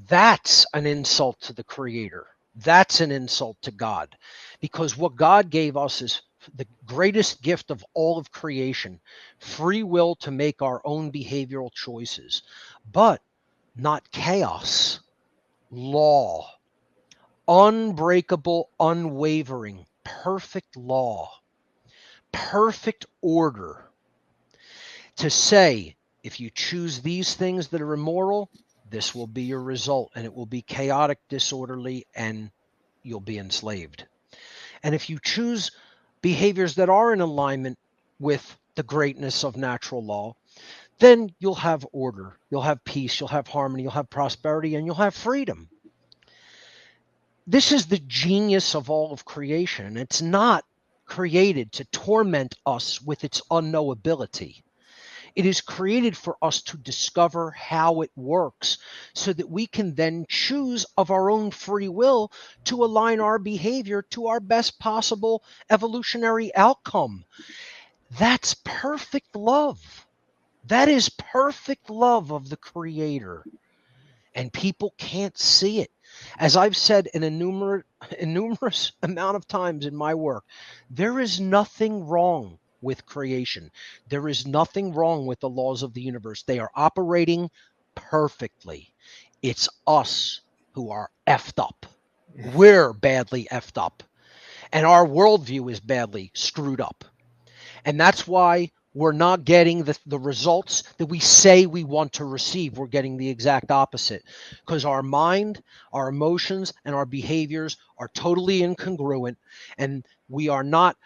That's an insult to the Creator. That's an insult to God, because what God gave us is the greatest gift of all of creation: free will to make our own behavioral choices, but not chaos. Law, unbreakable, unwavering, perfect law, perfect order. To say, if you choose these things that are immoral, this will be your result, and it will be chaotic, disorderly, and you'll be enslaved. And if you choose behaviors that are in alignment with the greatness of natural law, then you'll have order, you'll have peace, you'll have harmony, you'll have prosperity, and you'll have freedom. This is the genius of all of creation. It's not created to torment us with its unknowability. It is created for us to discover how it works, so that we can then choose of our own free will to align our behavior to our best possible evolutionary outcome. That's perfect love. That is perfect love of the Creator. And people can't see it. As I've said in a numerous amount of times in my work, there is nothing wrong with creation. There is nothing wrong with the laws of the universe. They are operating perfectly. It's us who are effed up. We're badly effed up. And our worldview is badly screwed up. And that's why we're not getting the results that we say we want to receive. We're getting the exact opposite, because our mind, our emotions, and our behaviors are totally incongruent, and we are not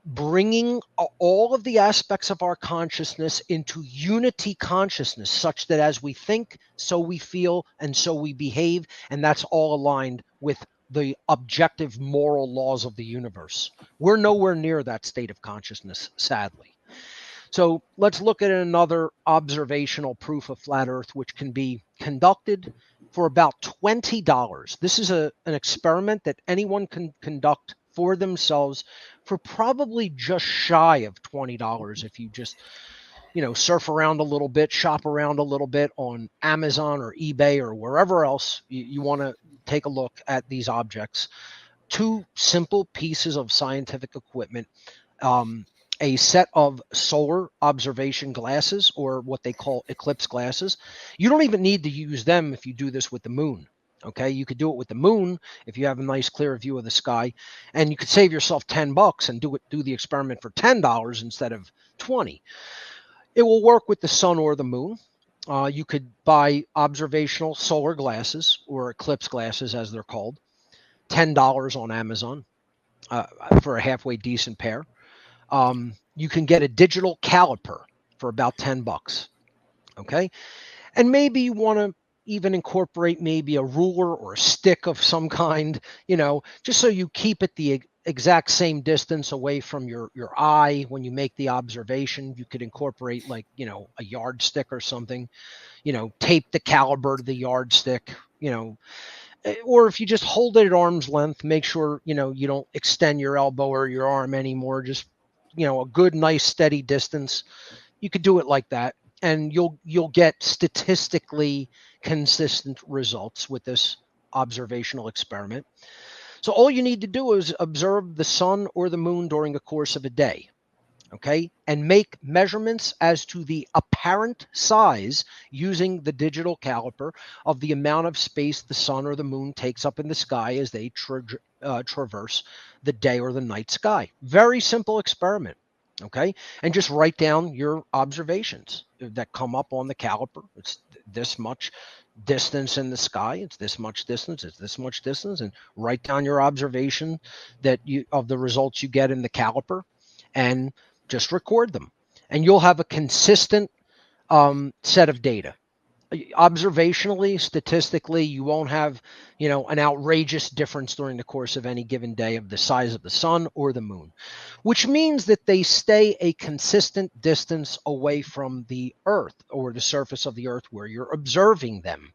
bringing all of the aspects of our consciousness into unity consciousness, such that as we think, so we feel, and so we behave, and that's all aligned with the objective moral laws of the universe. We're nowhere near that state of consciousness, sadly. So let's look at another observational proof of flat Earth, which can be conducted for about $20. This is an experiment that anyone can conduct for themselves for probably just shy of $20 if you just, surf around a little bit, shop around a little bit on Amazon or eBay or wherever else you want to take a look at these objects. Two simple pieces of scientific equipment. A set of solar observation glasses, or what they call eclipse glasses. You don't even need to use them if you do this with the moon. Okay, you could do it with the moon if you have a nice clear view of the sky, and you could save yourself $10 and do the experiment for $10 instead of 20. It will work with the sun or the moon. You could buy observational solar glasses, or eclipse glasses as they're called, $10 on Amazon for a halfway decent pair. You can get a digital caliper for about $10. Okay. And maybe you want to even incorporate maybe a ruler or a stick of some kind, just so you keep it the exact same distance away from your eye when you make the observation. You could incorporate a yardstick or something, tape the caliber to the yardstick, or if you just hold it at arm's length, make sure, you don't extend your elbow or your arm anymore. Just, a good, nice, steady distance. You could do it like that, and you'll get statistically consistent results with this observational experiment. So all you need to do is observe the sun or the moon during the course of a day. Okay, and make measurements as to the apparent size using the digital caliper of the amount of space the sun or the moon takes up in the sky as they traverse the day or the night sky. Very simple experiment. Okay, and just write down your observations that come up on the caliper. It's this much distance in the sky, it's this much distance, it's this much distance, and write down your observation of the results you get in the caliper, and just record them, and you'll have a consistent set of data. Observationally, statistically, you won't have, an outrageous difference during the course of any given day of the size of the sun or the moon, which means that they stay a consistent distance away from the Earth or the surface of the Earth where you're observing them.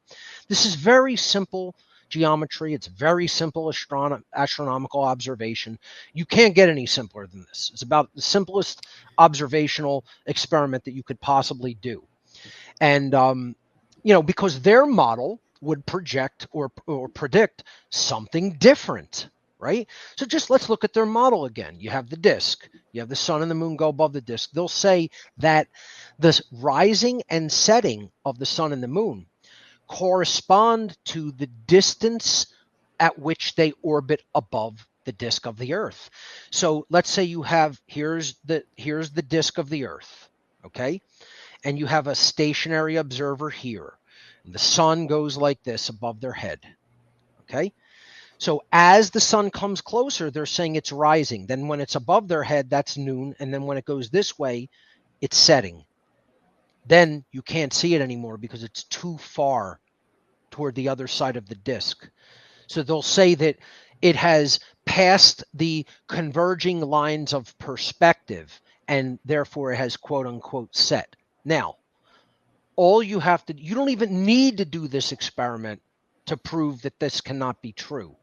This is very simple geometry. It's very simple astronomical observation. You can't get any simpler than this. It's about the simplest observational experiment that you could possibly do. And, because their model would project or predict something different, right? So just let's look at their model again. You have the disk. You have the sun and the moon go above the disk. They'll say that the rising and setting of the sun and the moon correspond to the distance at which they orbit above the disk of the Earth. So let's say you have, here's the disk of the Earth, okay? And you have a stationary observer here. And the sun goes like this above their head, okay? So as the sun comes closer, they're saying it's rising. Then when it's above their head, that's noon. And then when it goes this way, it's setting. Then you can't see it anymore because it's too far toward the other side of the disk. So they'll say that it has passed the converging lines of perspective, and therefore it has quote unquote set. Now, you don't even need to do this experiment to prove that this cannot be true,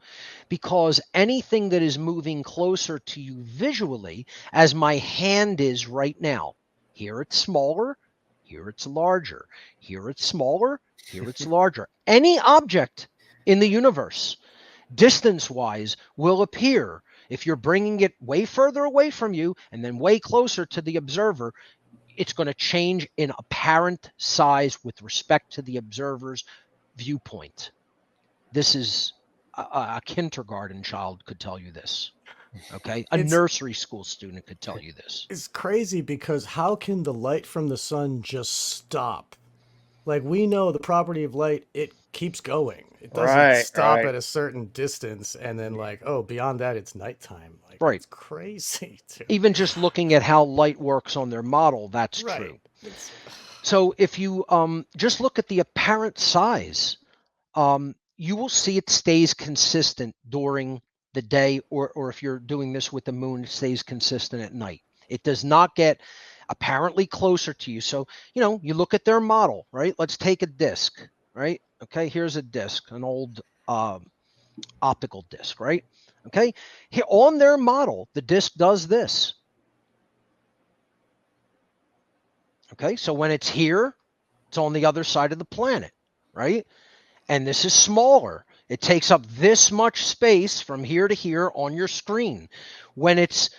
because anything that is moving closer to you visually, as my hand is right now, here it's smaller, here it's larger, here it's smaller, here it's larger. Any object in the universe, distance-wise, will appear, if you're bringing it way further away from you and then way closer to the observer, it's going to change in apparent size with respect to the observer's viewpoint. This is a kindergarten child could tell you this. Okay, a nursery school student could tell you this. It's crazy because how can the light from the sun just stop Like we know the property of light, it keeps going. It doesn't Right, stop right. at a certain distance and then like, oh, beyond that it's nighttime. Like Right. it's crazy, dude. Even just looking at how light works on their model, that's Right. true. It's So if you just look at the apparent size, you will see it stays consistent during the day, or if you're doing this with the moon, it stays consistent at night. It does not get apparently closer to you. So, you look at their model, right? Let's take a disc, right? Okay, here's a disc, an old optical disc, right? Okay, here on their model, the disc does this. Okay, so when it's here, it's on the other side of the planet, right? And this is smaller. It takes up this much space from here to here on your screen. When it's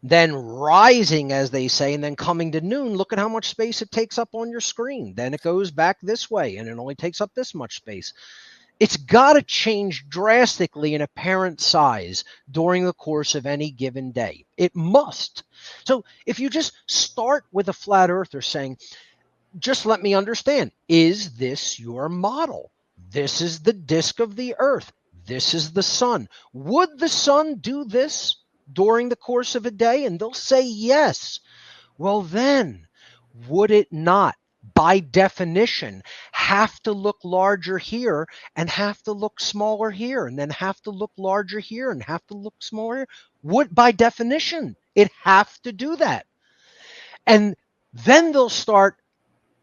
then rising, as they say, and then coming to noon, look at how much space it takes up on your screen. Then it goes back this way, and it only takes up this much space. It's got to change drastically in apparent size during the course of any given day. It must. So if you just start with a flat earther saying, just let me understand, is this your model? This is the disk of the earth. This is the sun. Would the sun do this during the course of a day? And they'll say yes. Well, then, would it not, by definition, have to look larger here and have to look smaller here and then have to look larger here and have to look smaller here? Would, by definition, it have to do that? And then they'll start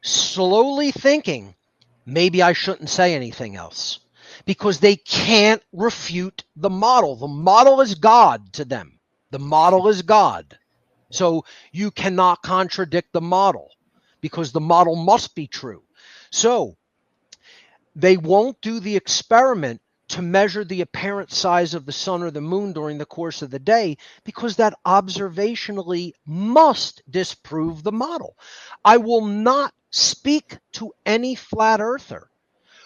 slowly thinking, maybe I shouldn't say anything else, because they can't refute the model. The model is God to them. The model is God. So you cannot contradict the model because the model must be true. So they won't do the experiment to measure the apparent size of the sun or the moon during the course of the day, because that observationally must disprove the model. I will not speak to any flat earther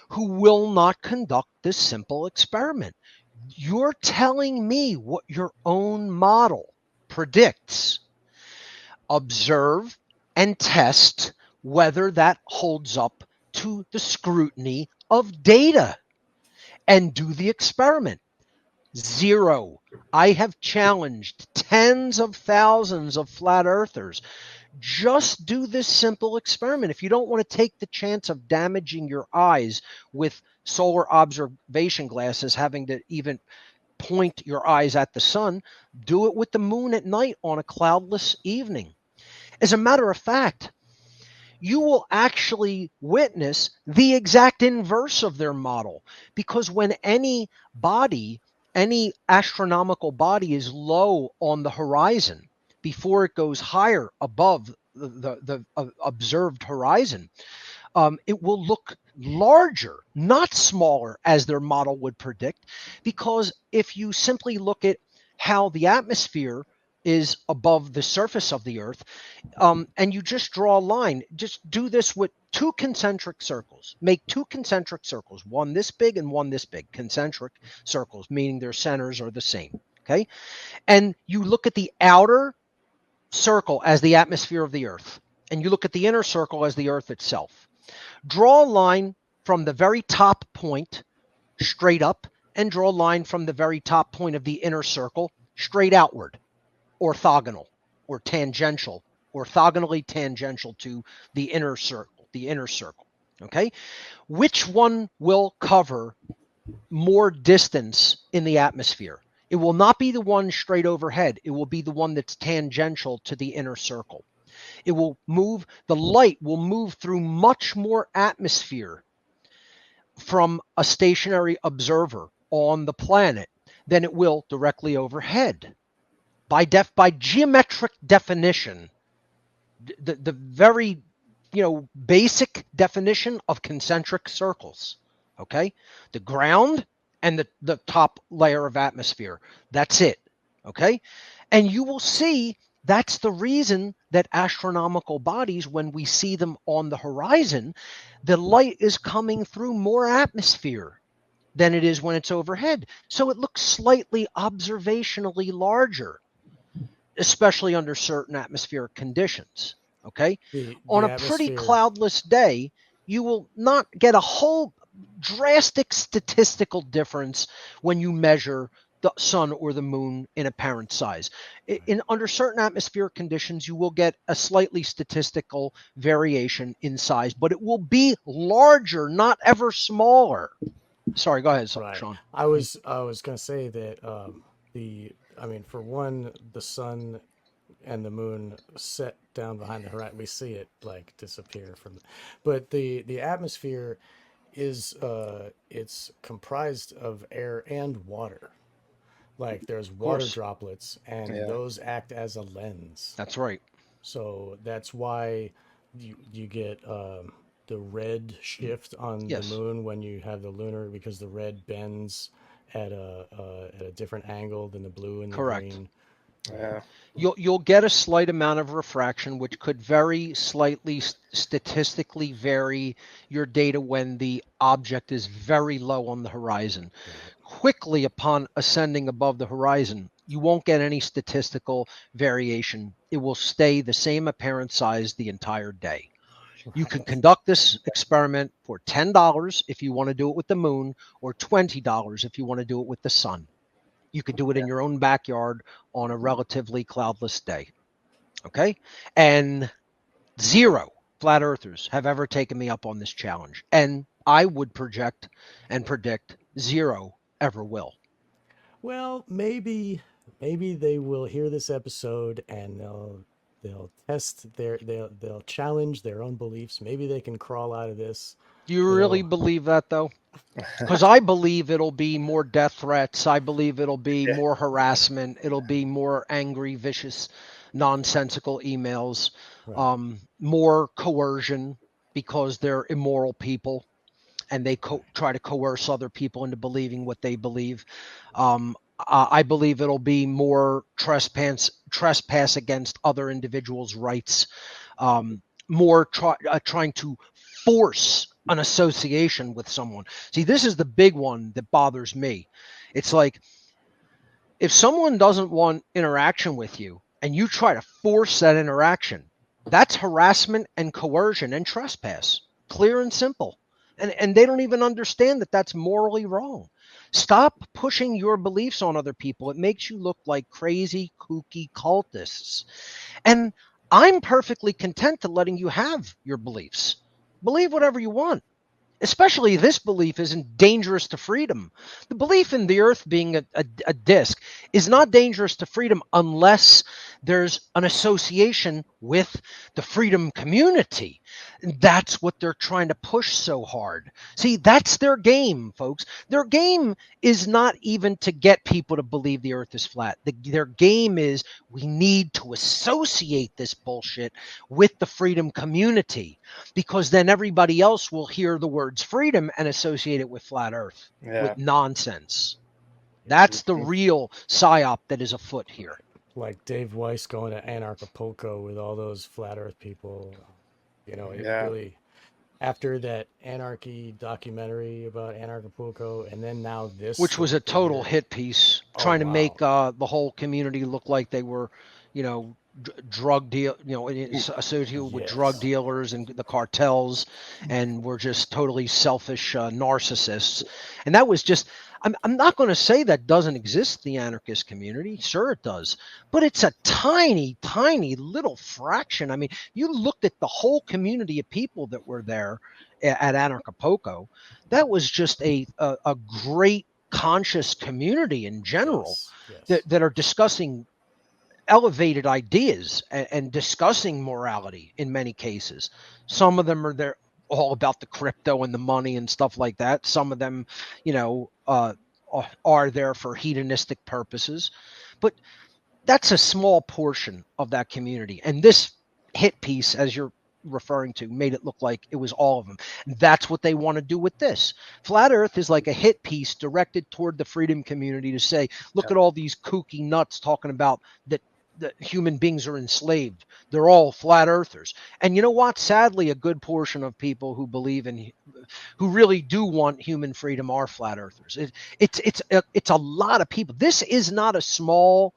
who will not conduct this simple experiment. You're telling me what your own model predicts. Observe and test whether that holds up to the scrutiny of data and do the experiment. 0. I have challenged tens of thousands of flat earthers. Just do this simple experiment. If you don't want to take the chance of damaging your eyes with solar observation glasses, having to even point your eyes at the sun, do it with the moon at night on a cloudless evening. As a matter of fact, you will actually witness the exact inverse of their model, because when any body, any astronomical body is low on the horizon before it goes higher above the observed horizon, it will look larger, not smaller as their model would predict, because if you simply look at how the atmosphere is above the surface of the earth, and you just draw a line, just do this with 2 concentric circles. Make 2 concentric circles, one this big and one this big. Concentric circles, meaning their centers are the same. Okay. And you look at the outer circle as the atmosphere of the earth, and you look at the inner circle as the earth itself. Draw a line from the very top point straight up, and draw a line from the very top point of the inner circle straight outward, orthogonal or tangential, orthogonally tangential to the inner circle. Okay? Which one will cover more distance in the atmosphere? It will not be the one straight overhead. It will be the one that's tangential to the inner circle. It will move, the light will move through much more atmosphere from a stationary observer on the planet than it will directly overhead. By geometric definition, the very basic definition of concentric circles, okay? The ground and the top layer of atmosphere. That's it, okay? And you will see that's the reason that astronomical bodies, when we see them on the horizon, the light is coming through more atmosphere than it is when it's overhead. So it looks slightly observationally larger, especially under certain atmospheric conditions. Okay. the On a pretty atmosphere. cloudless day, you will not get a whole drastic statistical difference when you measure the sun or the moon in apparent size. Under certain atmospheric conditions, you will get a slightly statistical variation in size, but it will be larger, not ever smaller. Sorry, go ahead, Right. Sean. I was going to say that for one, the sun and the moon set down behind the horizon. We see it like disappear from, but the atmosphere is it's comprised of air and water. Like there's water course. droplets, and Yeah. those act as a lens. That's right. So that's why you get the red shift on Yes. the moon when you have the lunar, because the red bends at a different angle than the blue and the Correct. green. Yeah. You'll get a slight amount of refraction, which could very slightly statistically vary your data when the object is very low on the horizon. Quickly upon ascending above the horizon, you won't get any statistical variation. It will stay the same apparent size the entire day. You can conduct this experiment for $10 if you want to do it with the moon, or $20 if you want to do it with the sun. You could do it in your own backyard on a relatively cloudless day. Okay? And 0 flat earthers have ever taken me up on this challenge. And I would project and predict 0 ever will. Well, maybe they will hear this episode and they'll test they'll challenge their own beliefs. Maybe they can crawl out of this. Do you really believe that, though? Because I believe it'll be more death threats. I believe it'll be more harassment. It'll be more angry, vicious, nonsensical emails, Right. more coercion because they're immoral people and they try to coerce other people into believing what they believe. I believe it'll be more trespass against other individuals' rights, more trying to force an association with someone. See, this is the big one that bothers me. It's like, if someone doesn't want interaction with you and you try to force that interaction, that's harassment and coercion and trespass. Clear and simple. And they don't even understand that that's morally wrong. Stop pushing your beliefs on other people. It makes you look like crazy, kooky cultists. And I'm perfectly content to letting you have your beliefs. Believe whatever you want. Especially this belief isn't dangerous to freedom. The belief in the earth being a disk is not dangerous to freedom unless there's an association with the freedom community. That's what they're trying to push so hard. See, that's their game, folks. Their game is not even to get people to believe the earth is flat. Their game is, we need to associate this bullshit with the freedom community, because then everybody else will hear the words freedom and associate it with flat earth, with nonsense. That's the real psyop that is afoot here. Like Dave Weiss going to Anarchapulco with all those flat earth people. It really, after that Anarchy documentary about Anarchapulco, and then now this, which was a total hit piece, trying to make the whole community look like they were, drug deal, associated with drug dealers and the cartels, and were just totally selfish narcissists. And that was just, I'm not going to say that doesn't exist, the anarchist community. Sure it does. But it's a tiny, tiny little fraction. I mean, you looked at the whole community of people that were there at Anarchapulco. That was just a great conscious community in general, that are discussing elevated ideas and discussing morality in many cases. Some of them are there all about the crypto and the money and stuff like that. Some of them, are there for hedonistic purposes, but that's a small portion of that community. And this hit piece, as you're referring to, made it look like it was all of them. That's what they want to do with this. Flat Earth is like a hit piece directed toward the freedom community to say, look at all these kooky nuts talking about that human beings are enslaved. They're all flat earthers. And you know what? Sadly, a good portion of people who believe in, who really do want human freedom, are flat earthers. It's a lot of people. This is not a small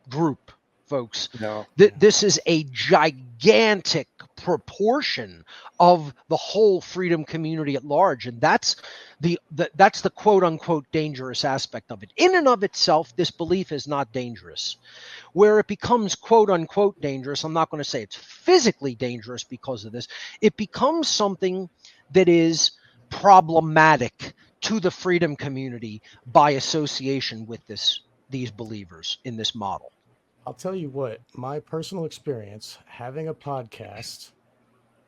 group, folks. No. This is a gigantic proportion of the whole freedom community at large, and that's the quote unquote dangerous aspect of it. In and of itself, this belief is not dangerous. Where it becomes quote unquote dangerous, I'm not going to say it's physically dangerous because of this, it becomes something that is problematic to the freedom community by association with these believers in this model. I'll tell you what, my personal experience having a podcast,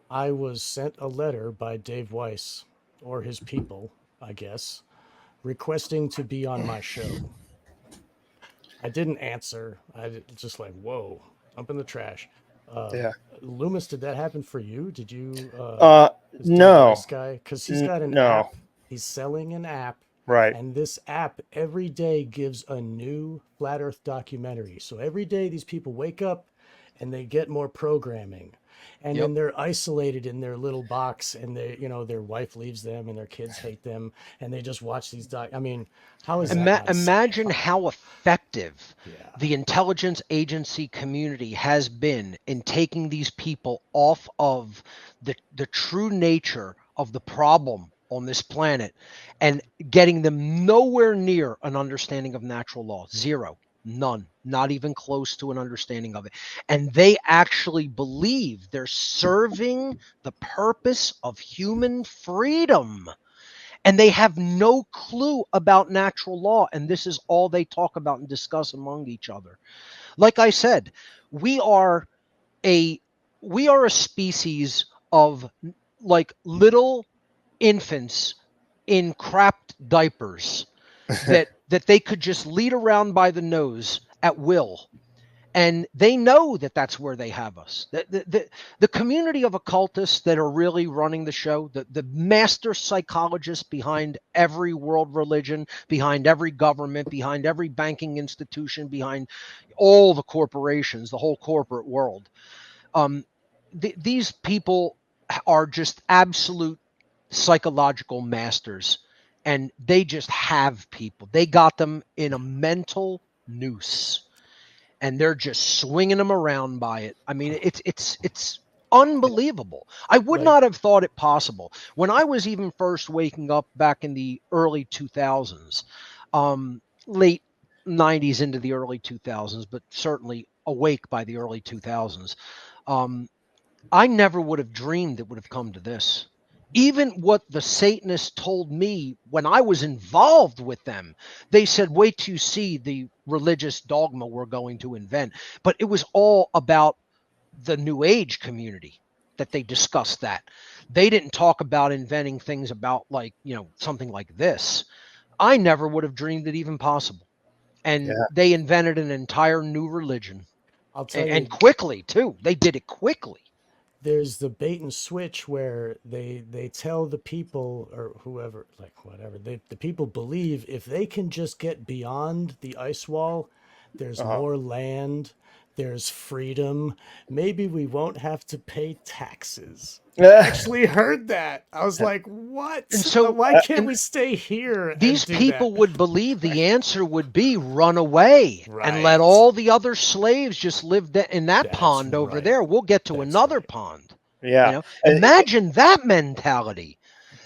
I was sent a letter by Dave Weiss or his people, I guess, requesting to be on my show. I didn't answer. Just like, whoa, dump in the trash. Yeah. Loomis, did that happen for you? Did you? This Dave No. Weiss guy, because he's got an No. app. He's selling an app. Right. And this app every day gives a new Flat Earth documentary. So every day these people wake up and they get more programming. And then they're isolated in their little box, and they, their wife leaves them and their kids hate them, and they just watch these I mean, how is that? Imagine how effective Yeah. the intelligence agency community has been in taking these people off of the true nature of the problem on this planet and getting them nowhere near an understanding of natural law. Zero. None. Not even close to an understanding of it. And they actually believe they're serving the purpose of human freedom. And they have no clue about natural law. And this is all they talk about and discuss among each other. Like I said, we are a species of like little infants in crapped diapers that they could just lead around by the nose at will. And they know that that's where they have us. The community of occultists that are really running the show, the master psychologists behind every world religion, behind every government, behind every banking institution, behind all the corporations, the whole corporate world. These people are just absolute psychological masters, and they just have people. They got them in a mental noose, and they're just swinging them around by it. I mean, it's unbelievable. I would not have thought it possible when I was even first waking up back in the early 2000s, late 90s into the early 2000s, but certainly awake by the early 2000s. I never would have dreamed it would have come to this. Even what the Satanists told me when I was involved with them, they said, wait till you see the religious dogma we're going to invent. But it was all about the New Age community that they discussed that. They didn't talk about inventing things about something like this. I never would have dreamed it even possible. And they invented an entire new religion. I'll tell you, and quickly too. They did it quickly. There's the bait and switch where they tell the people or whoever, like whatever, the people believe if they can just get beyond the ice wall, there's more land, there's freedom. Maybe we won't have to pay taxes. I actually heard that. I was like, what? And so why can't we stay here? These people would believe the answer would be run away and let all the other slaves just live in that pond over there. We'll get to another pond. Yeah. Imagine that mentality.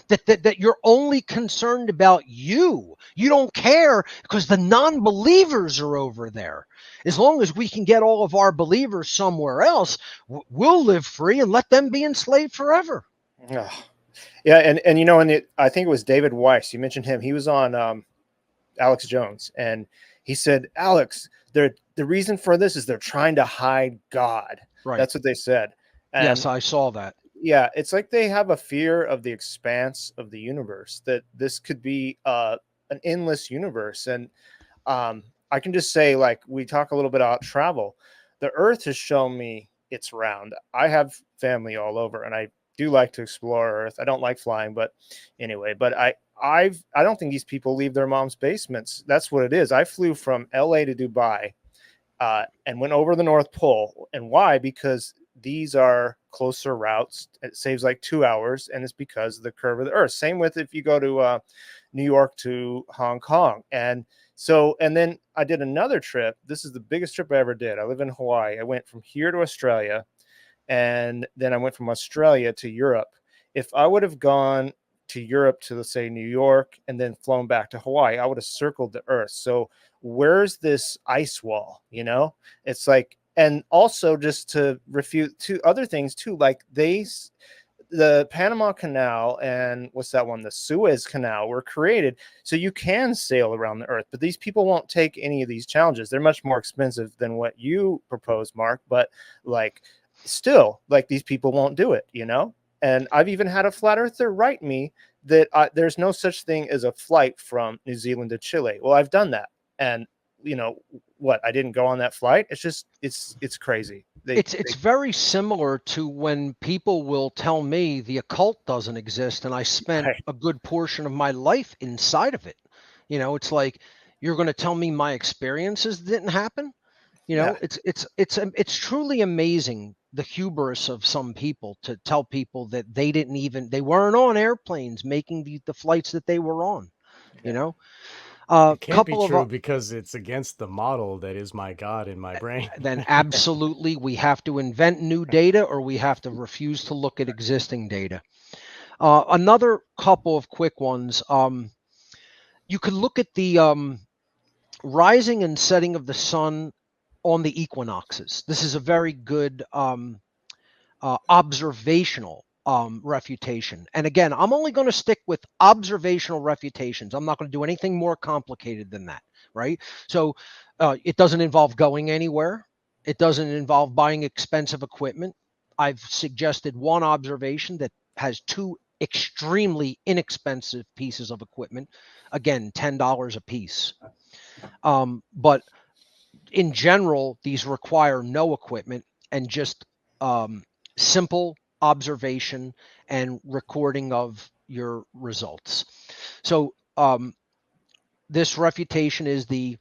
That you're only concerned about you. You don't care because the non-believers are over there. As long as we can get all of our believers somewhere else, we'll live free and let them be enslaved forever. Yeah. And I think it was David Weiss. You mentioned him. He was on Alex Jones, and he said, Alex, the reason for this is they're trying to hide God. Right. That's what they said. And yes, I saw that. Yeah, it's like they have a fear of the expanse of the universe, that this could be an endless universe. And I can just say, like, we talk a little bit about travel. The Earth has shown me it's round. I have family all over, and I do like to explore Earth. I don't like flying, but anyway. But I don't think these people leave their mom's basements. That's what it is. I flew from LA to Dubai and went over the North Pole. And why? Because these are closer routes. It saves like 2 hours, and it's because of the curve of the earth. Same with if you go to New York to Hong Kong. And then I did another trip. This is the biggest trip I ever did. I live in Hawaii. I went from here to Australia, and then I went from Australia to Europe. If I would have gone to Europe to, let's say, New York, and then flown back to Hawaii, I would have circled the earth. So where's this ice wall? You know, it's like, and also just to refute two other things too, like the Panama Canal and what's that one? The Suez Canal were created so you can sail around the earth, but these people won't take any of these challenges. They're much more expensive than what you propose, Mark, but like still, like these people won't do it, you know? And I've even had a flat earther write me that there's no such thing as a flight from New Zealand to Chile. Well, I've done that. And you know what? I didn't go on that flight. It's just, it's crazy. It's very similar to when people will tell me the occult doesn't exist, and I spent a good portion of my life inside of it. You know, it's like, you're going to tell me my experiences didn't happen. You know, it's truly amazing, the hubris of some people to tell people that they weren't on airplanes making the flights that they were on. You know, it can't be true because it's against the model that is my God in my brain. Then absolutely, we have to invent new data, or we have to refuse to look at existing data. Another couple of quick ones. You could look at the rising and setting of the sun on the equinoxes. This is a very good observational refutation. And again, I'm only going to stick with observational refutations. I'm not going to do anything more complicated than that, right? So it doesn't involve going anywhere. It doesn't involve buying expensive equipment. I've suggested one observation that has two extremely inexpensive pieces of equipment. Again, $10 a piece. But in general, these require no equipment and just simple observation and recording of your results. So this refutation is the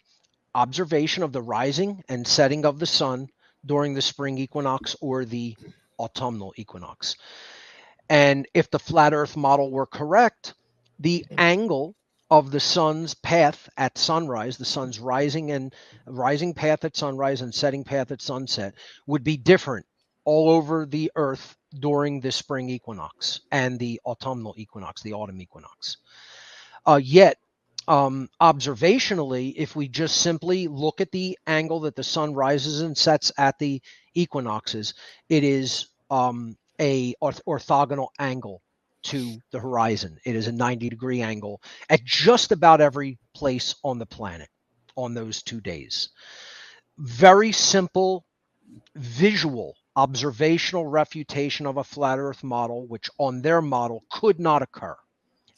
observation of the rising and setting of the sun during the spring equinox or the autumnal equinox. And if the flat earth model were correct, the angle of the sun's path at sunrise, the sun's rising path at sunrise and setting path at sunset, would be different all over the earth during the spring equinox and the autumnal equinox, the autumn equinox. Yet, observationally, if we just simply look at the angle that the sun rises and sets at the equinoxes, it is a orthogonal angle to the horizon. It is a 90-degree angle at just about every place on the planet on those 2 days. Very simple visual observational refutation of a flat earth model, which on their model could not occur.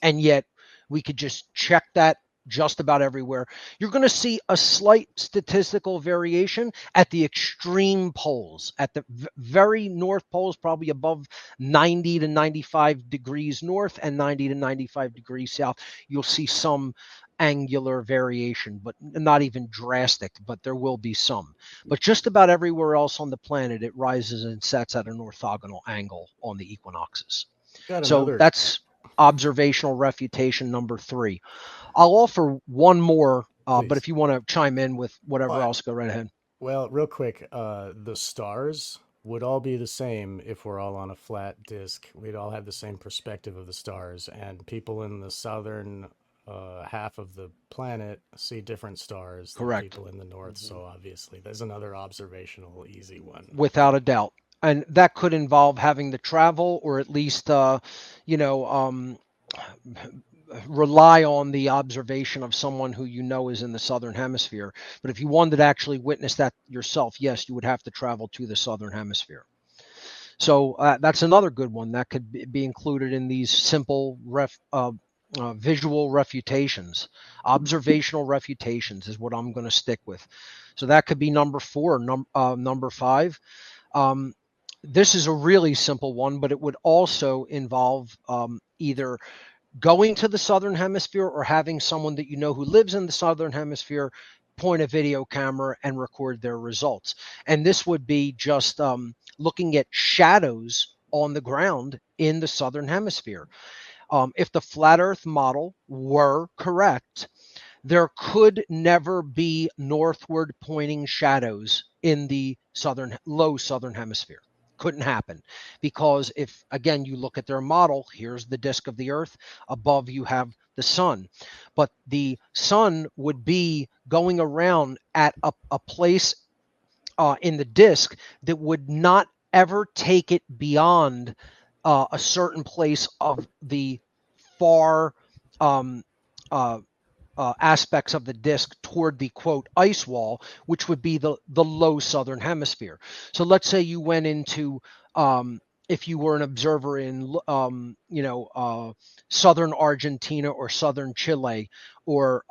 And yet we could just check that just about everywhere. You're going to see a slight statistical variation at the extreme poles. At the very north poles, probably above 90 to 95 degrees north and 90 to 95 degrees south, you'll see some angular variation, but not even drastic, but there will be some. But just about everywhere else on the planet, it rises and sets at an orthogonal angle on the equinoxes. So that's observational refutation number 3. I'll offer one more, but if you want to chime in with whatever else, go right ahead. Well, real quick, the stars would all be the same if we're all on a flat disk. We'd all have the same perspective of the stars, and people in the southern half of the planet see different stars than people in the north. So obviously, there's another observational easy one. Without a doubt. And that could involve having to travel, or at least, rely on the observation of someone who you know is in the southern hemisphere. But if you wanted to actually witness that yourself, yes, you would have to travel to the southern hemisphere. So that's another good one that could be included in these simple visual refutations. Observational refutations is what I'm going to stick with. So that could be number 4. Number 5. This is a really simple one, but it would also involve either going to the southern hemisphere or having someone that you know who lives in the southern hemisphere point a video camera and record their results. And this would be just looking at shadows on the ground in the southern hemisphere. If the flat Earth model were correct, there could never be northward pointing shadows in the low southern hemisphere. Couldn't happen, because if, again, you look at their model, here's the disk of the Earth, above you have the sun, but the sun would be going around at a place in the disk that would not ever take it beyond a certain place of the far aspects of the disk toward the quote ice wall, which would be the low southern hemisphere. So let's say you went into if you were an observer in southern Argentina or southern Chile, or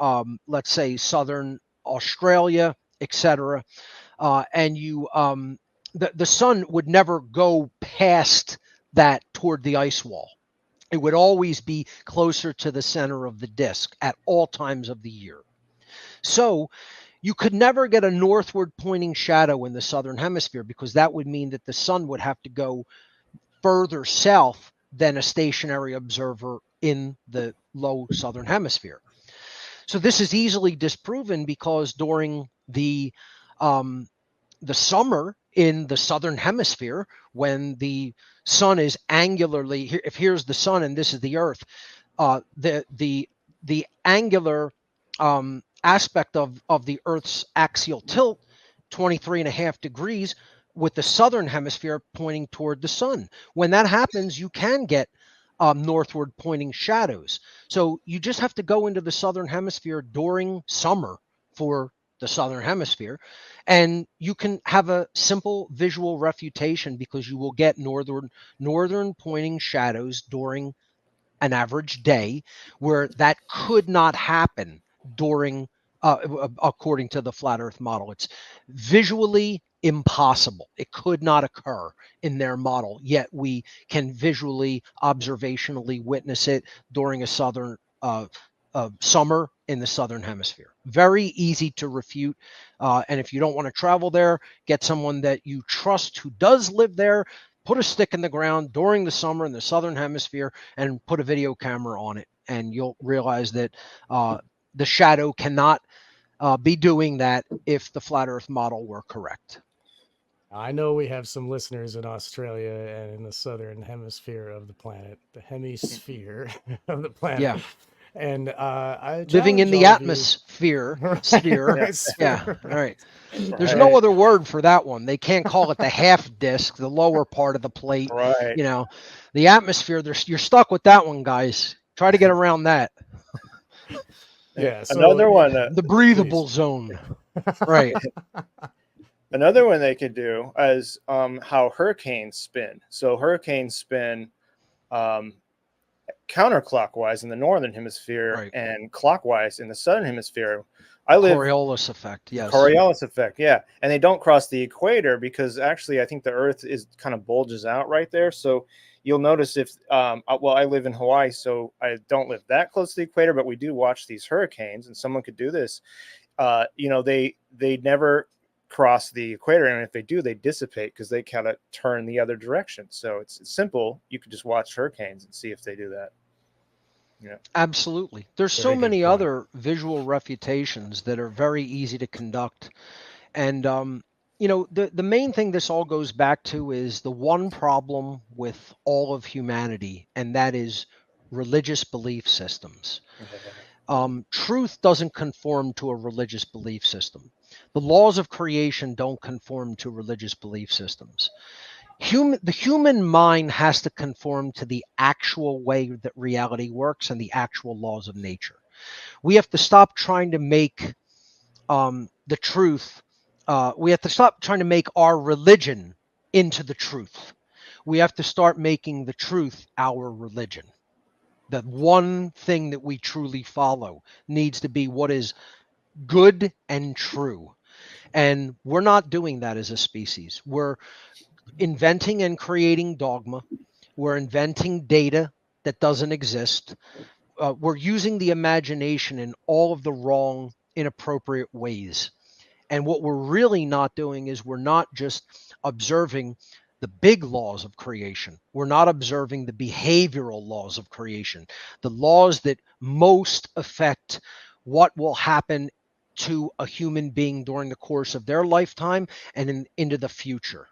let's say southern Australia, etc., and you the sun would never go past that toward the ice wall. It would always be closer to the center of the disk at all times of the year. So you could never get a northward pointing shadow in the southern hemisphere, because that would mean that the sun would have to go further south than a stationary observer in the low southern hemisphere. So this is easily disproven, because during the summer in the southern hemisphere, when the sun is angularly, if here's the sun and this is the Earth, the angular aspect of the Earth's axial tilt, 23.5 degrees, with the southern hemisphere pointing toward the sun. When that happens, you can get northward pointing shadows. So you just have to go into the southern hemisphere during summer for the southern hemisphere, and you can have a simple visual refutation, because you will get northern pointing shadows during an average day, where that could not happen during according to the flat Earth model. It's visually impossible. It could not occur in their model, yet we can visually, observationally witness it during a southern summer in the southern hemisphere. Very easy to refute. And if you don't want to travel there, get someone that you trust who does live there, put a stick in the ground during the summer in the southern hemisphere, and put a video camera on it. And you'll realize that the shadow cannot be doing that if the flat Earth model were correct. I know we have some listeners in Australia and in the southern hemisphere of the planet, the hemisphere of the planet. Yeah. And I living in challenge the all of you- atmosphere, sphere. Right. Yeah. All right. There's no other word for that one. They can't call it the half disc, the lower part of the plate. Right. You know, the atmosphere, you're stuck with that one, guys. Try to get around that. Yeah. So, Another one. The breathable zone. Right. Another one they could do is how hurricanes spin. So hurricanes spin counterclockwise in the northern hemisphere, Right. and clockwise in the southern hemisphere. I live Coriolis effect, yes. Coriolis effect, yeah. And they don't cross the equator, because actually I think the Earth is kind of bulges out right there. So you'll notice if well, I live in Hawaii, so I don't live that close to the equator, but we do watch these hurricanes, and someone could do this. They never cross the equator, and if they do, they dissipate, because they kind of turn the other direction. So it's simple. You could just watch hurricanes and see if they do that. Yeah, Absolutely. There's Very so good many point. other visual refutations that are very easy to conduct. And the main thing this all goes back to is the one problem with all of humanity, and that is religious belief systems. Truth doesn't conform to a religious belief system. The laws of creation don't conform to religious belief systems. The human mind has to conform to the actual way that reality works and the actual laws of nature. We have to stop trying to make the truth. We have to stop trying to make our religion into the truth. We have to start making the truth our religion. The one thing that we truly follow needs to be what is good and true. And we're not doing that as a species. We're inventing and creating dogma. We're inventing data that doesn't exist. We're using the imagination in all of the wrong inappropriate ways. And what we're really not doing is we're not just observing the big laws of creation. We're not observing the behavioral laws of creation, the laws that most affect what will happen to a human being during the course of their lifetime and into the future.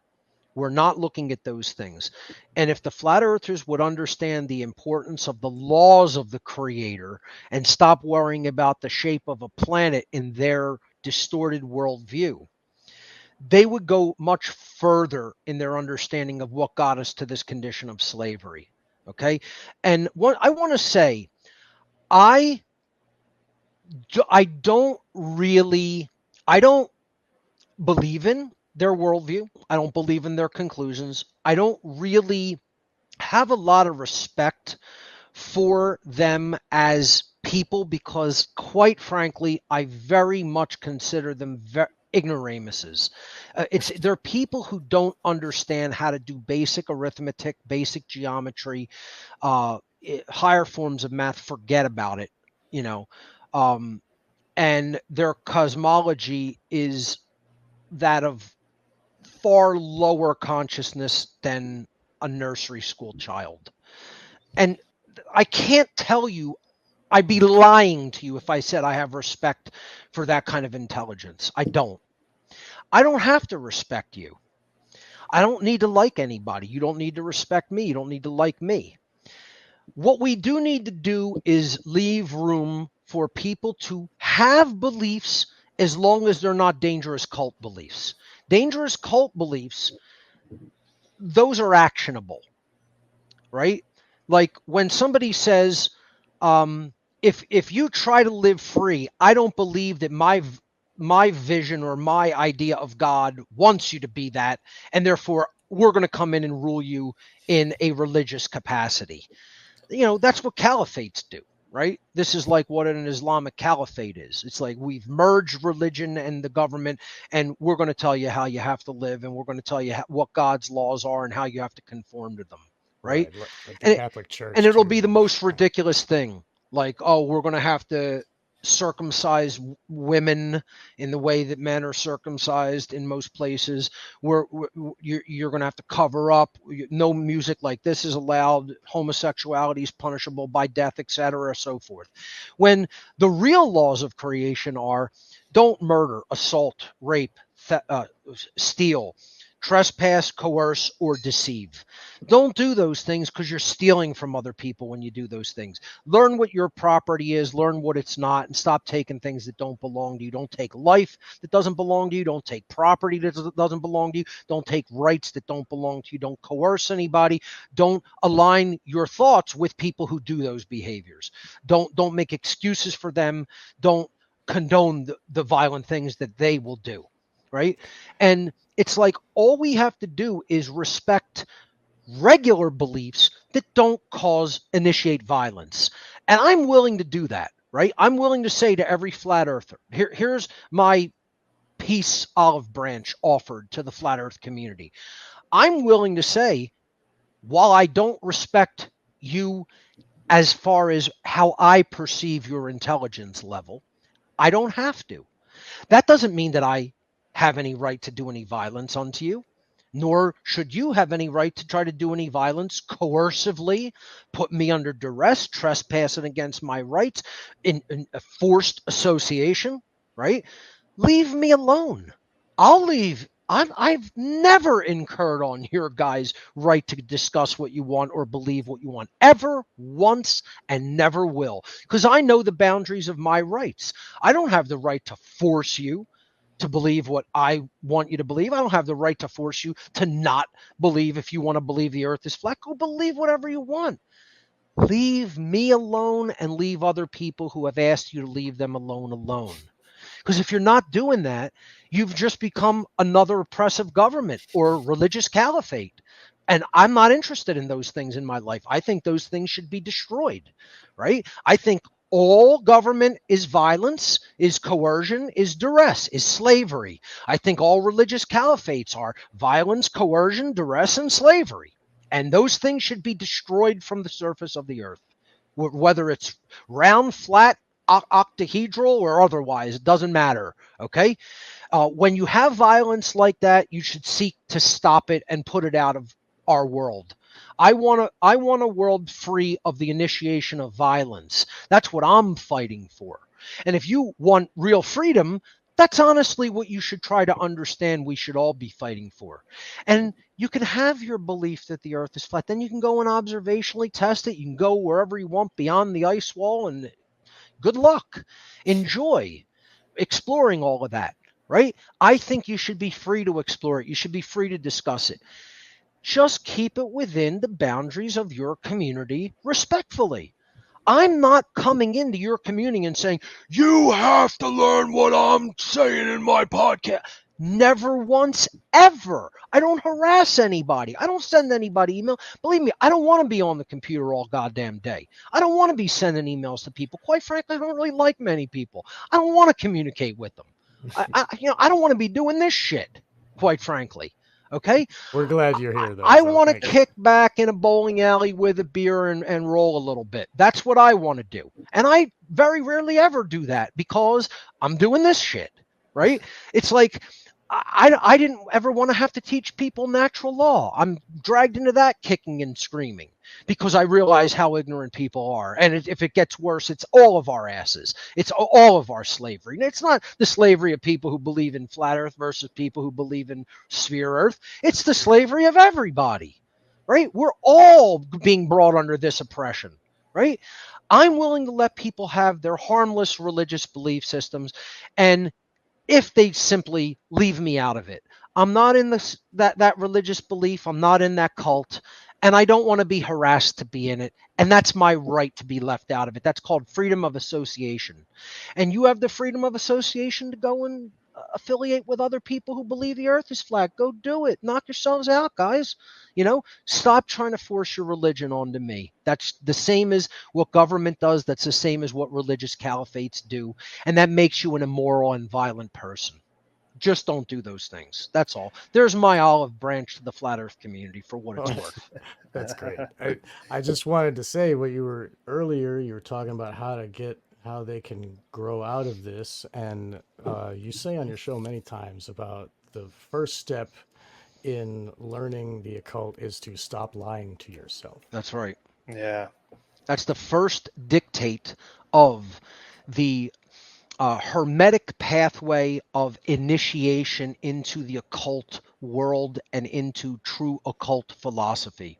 We're not looking at those things. And if the flat earthers would understand the importance of the laws of the creator and stop worrying about the shape of a planet in their distorted worldview, they would go much further in their understanding of what got us to this condition of slavery. Okay. And what I want to say, I don't believe in their worldview. I don't believe in their conclusions. I don't really have a lot of respect for them as people because, quite frankly, I very much consider them ignoramuses. They're people who don't understand how to do basic arithmetic, basic geometry, higher forms of math. Forget about it, and their cosmology is that of far lower consciousness than a nursery school child. And I can't tell you, I'd be lying to you if I said I have respect for that kind of intelligence. I don't. I don't have to respect you. I don't need to like anybody. You don't need to respect me. You don't need to like me. What we do need to do is leave room for people to have beliefs as long as they're not dangerous cult beliefs. Dangerous cult beliefs, those are actionable, right? Like when somebody says, if you try to live free, I don't believe that my vision or my idea of God wants you to be that, and therefore we're going to come in and rule you in a religious capacity. That's what caliphates do. Right? This is like what an Islamic caliphate is. It's like we've merged religion and the government, and we're going to tell you how you have to live, and we're going to tell you what God's laws are and how you have to conform to them. Right? Like the Catholic Church. And it'll be the most ridiculous thing. Like, oh, we're going to have to circumcise women in the way that men are circumcised in most places. You're going to have to cover up. No music like this is allowed. Homosexuality is punishable by death, etc., so forth. When the real laws of creation are: don't murder, assault, rape, steal, trespass, coerce, or deceive. Don't do those things because you're stealing from other people when you do those things. Learn what your property is, learn what it's not, and stop taking things that don't belong to you. Don't take life that doesn't belong to you. Don't take property that doesn't belong to you. Don't take rights that don't belong to you. Don't coerce anybody. Don't align your thoughts with people who do those behaviors. Don't make excuses for them. Don't condone the violent things that they will do, right? And it's like all we have to do is respect regular beliefs that don't initiate violence. And I'm willing to do that, right? I'm willing to say to every flat earther, here's my peace olive branch offered to the flat earth community. I'm willing to say, while I don't respect you as far as how I perceive your intelligence level, I don't have to. That doesn't mean that I have any right to do any violence unto you, nor should you have any right to try to do any violence coercively, put me under duress, trespassing against my rights, in a forced association, right? Leave me alone. I'll leave. I've never incurred on your guys' right to discuss what you want or believe what you want, ever, once, and never will, because I know the boundaries of my rights. I don't have the right to force you to believe what I want you to believe. I don't have the right to force you to not believe. If you want to believe the earth is flat, go believe whatever you want. Leave me alone and leave other people who have asked you to leave them alone. Because if you're not doing that, you've just become another oppressive government or religious caliphate. And I'm not interested in those things in my life. I think those things should be destroyed, right? I think all government is violence, is coercion, is duress, is slavery. I think all religious caliphates are violence, coercion, duress, and slavery. And those things should be destroyed from the surface of the earth, whether it's round, flat, octahedral or otherwise, it doesn't matter. Okay. When you have violence like that, you should seek to stop it and put it out of our world. I want a world free of the initiation of violence. That's what I'm fighting for. And if you want real freedom, that's honestly what you should try to understand we should all be fighting for. And you can have your belief that the earth is flat. Then you can go and observationally test it. You can go wherever you want beyond the ice wall, and good luck. Enjoy exploring all of that, right? I think you should be free to explore it. You should be free to discuss it. Just keep it within the boundaries of your community respectfully. I'm not coming into your community and saying, you have to learn what I'm saying in my podcast. Never once, ever. I don't harass anybody. I don't send anybody email. Believe me, I don't want to be on the computer all goddamn day. I don't want to be sending emails to people. Quite frankly, I don't really like many people. I don't want to communicate with them. I don't want to be doing this shit, quite frankly. Okay. We're glad you're here, though. I so want to thank you. kick back in a bowling alley with a beer and roll a little bit. That's what I want to do. And I very rarely ever do that because I'm doing this shit, right? It's like I didn't ever want to have to teach people natural law. I'm dragged into that kicking and screaming because I realize how ignorant people are. And if it gets worse, it's all of our asses. It's all of our slavery. And it's not the slavery of people who believe in flat earth versus people who believe in sphere earth. It's the slavery of everybody, right? We're all being brought under this oppression, right? I'm willing to let people have their harmless religious belief systems, and if they simply leave me out of it. I'm not in that religious belief. I'm not in that cult. And I don't want to be harassed to be in it. And that's my right to be left out of it. That's called freedom of association. And you have the freedom of association to go and affiliate with other people who believe the earth is flat. Go do it. Knock yourselves out, guys. Stop trying to force your religion onto me. That's the same as what government does. That's the same as what religious caliphates do. And that makes you an immoral and violent person. Just don't do those things. That's all. There's my olive branch to the flat earth community for what it's worth. That's great. I just wanted to say what you were talking about how they can grow out of this. And you say on your show many times about the first step in learning the occult is to stop lying to yourself. That's right. Yeah. That's the first dictate of the hermetic pathway of initiation into the occult world and into true occult philosophy.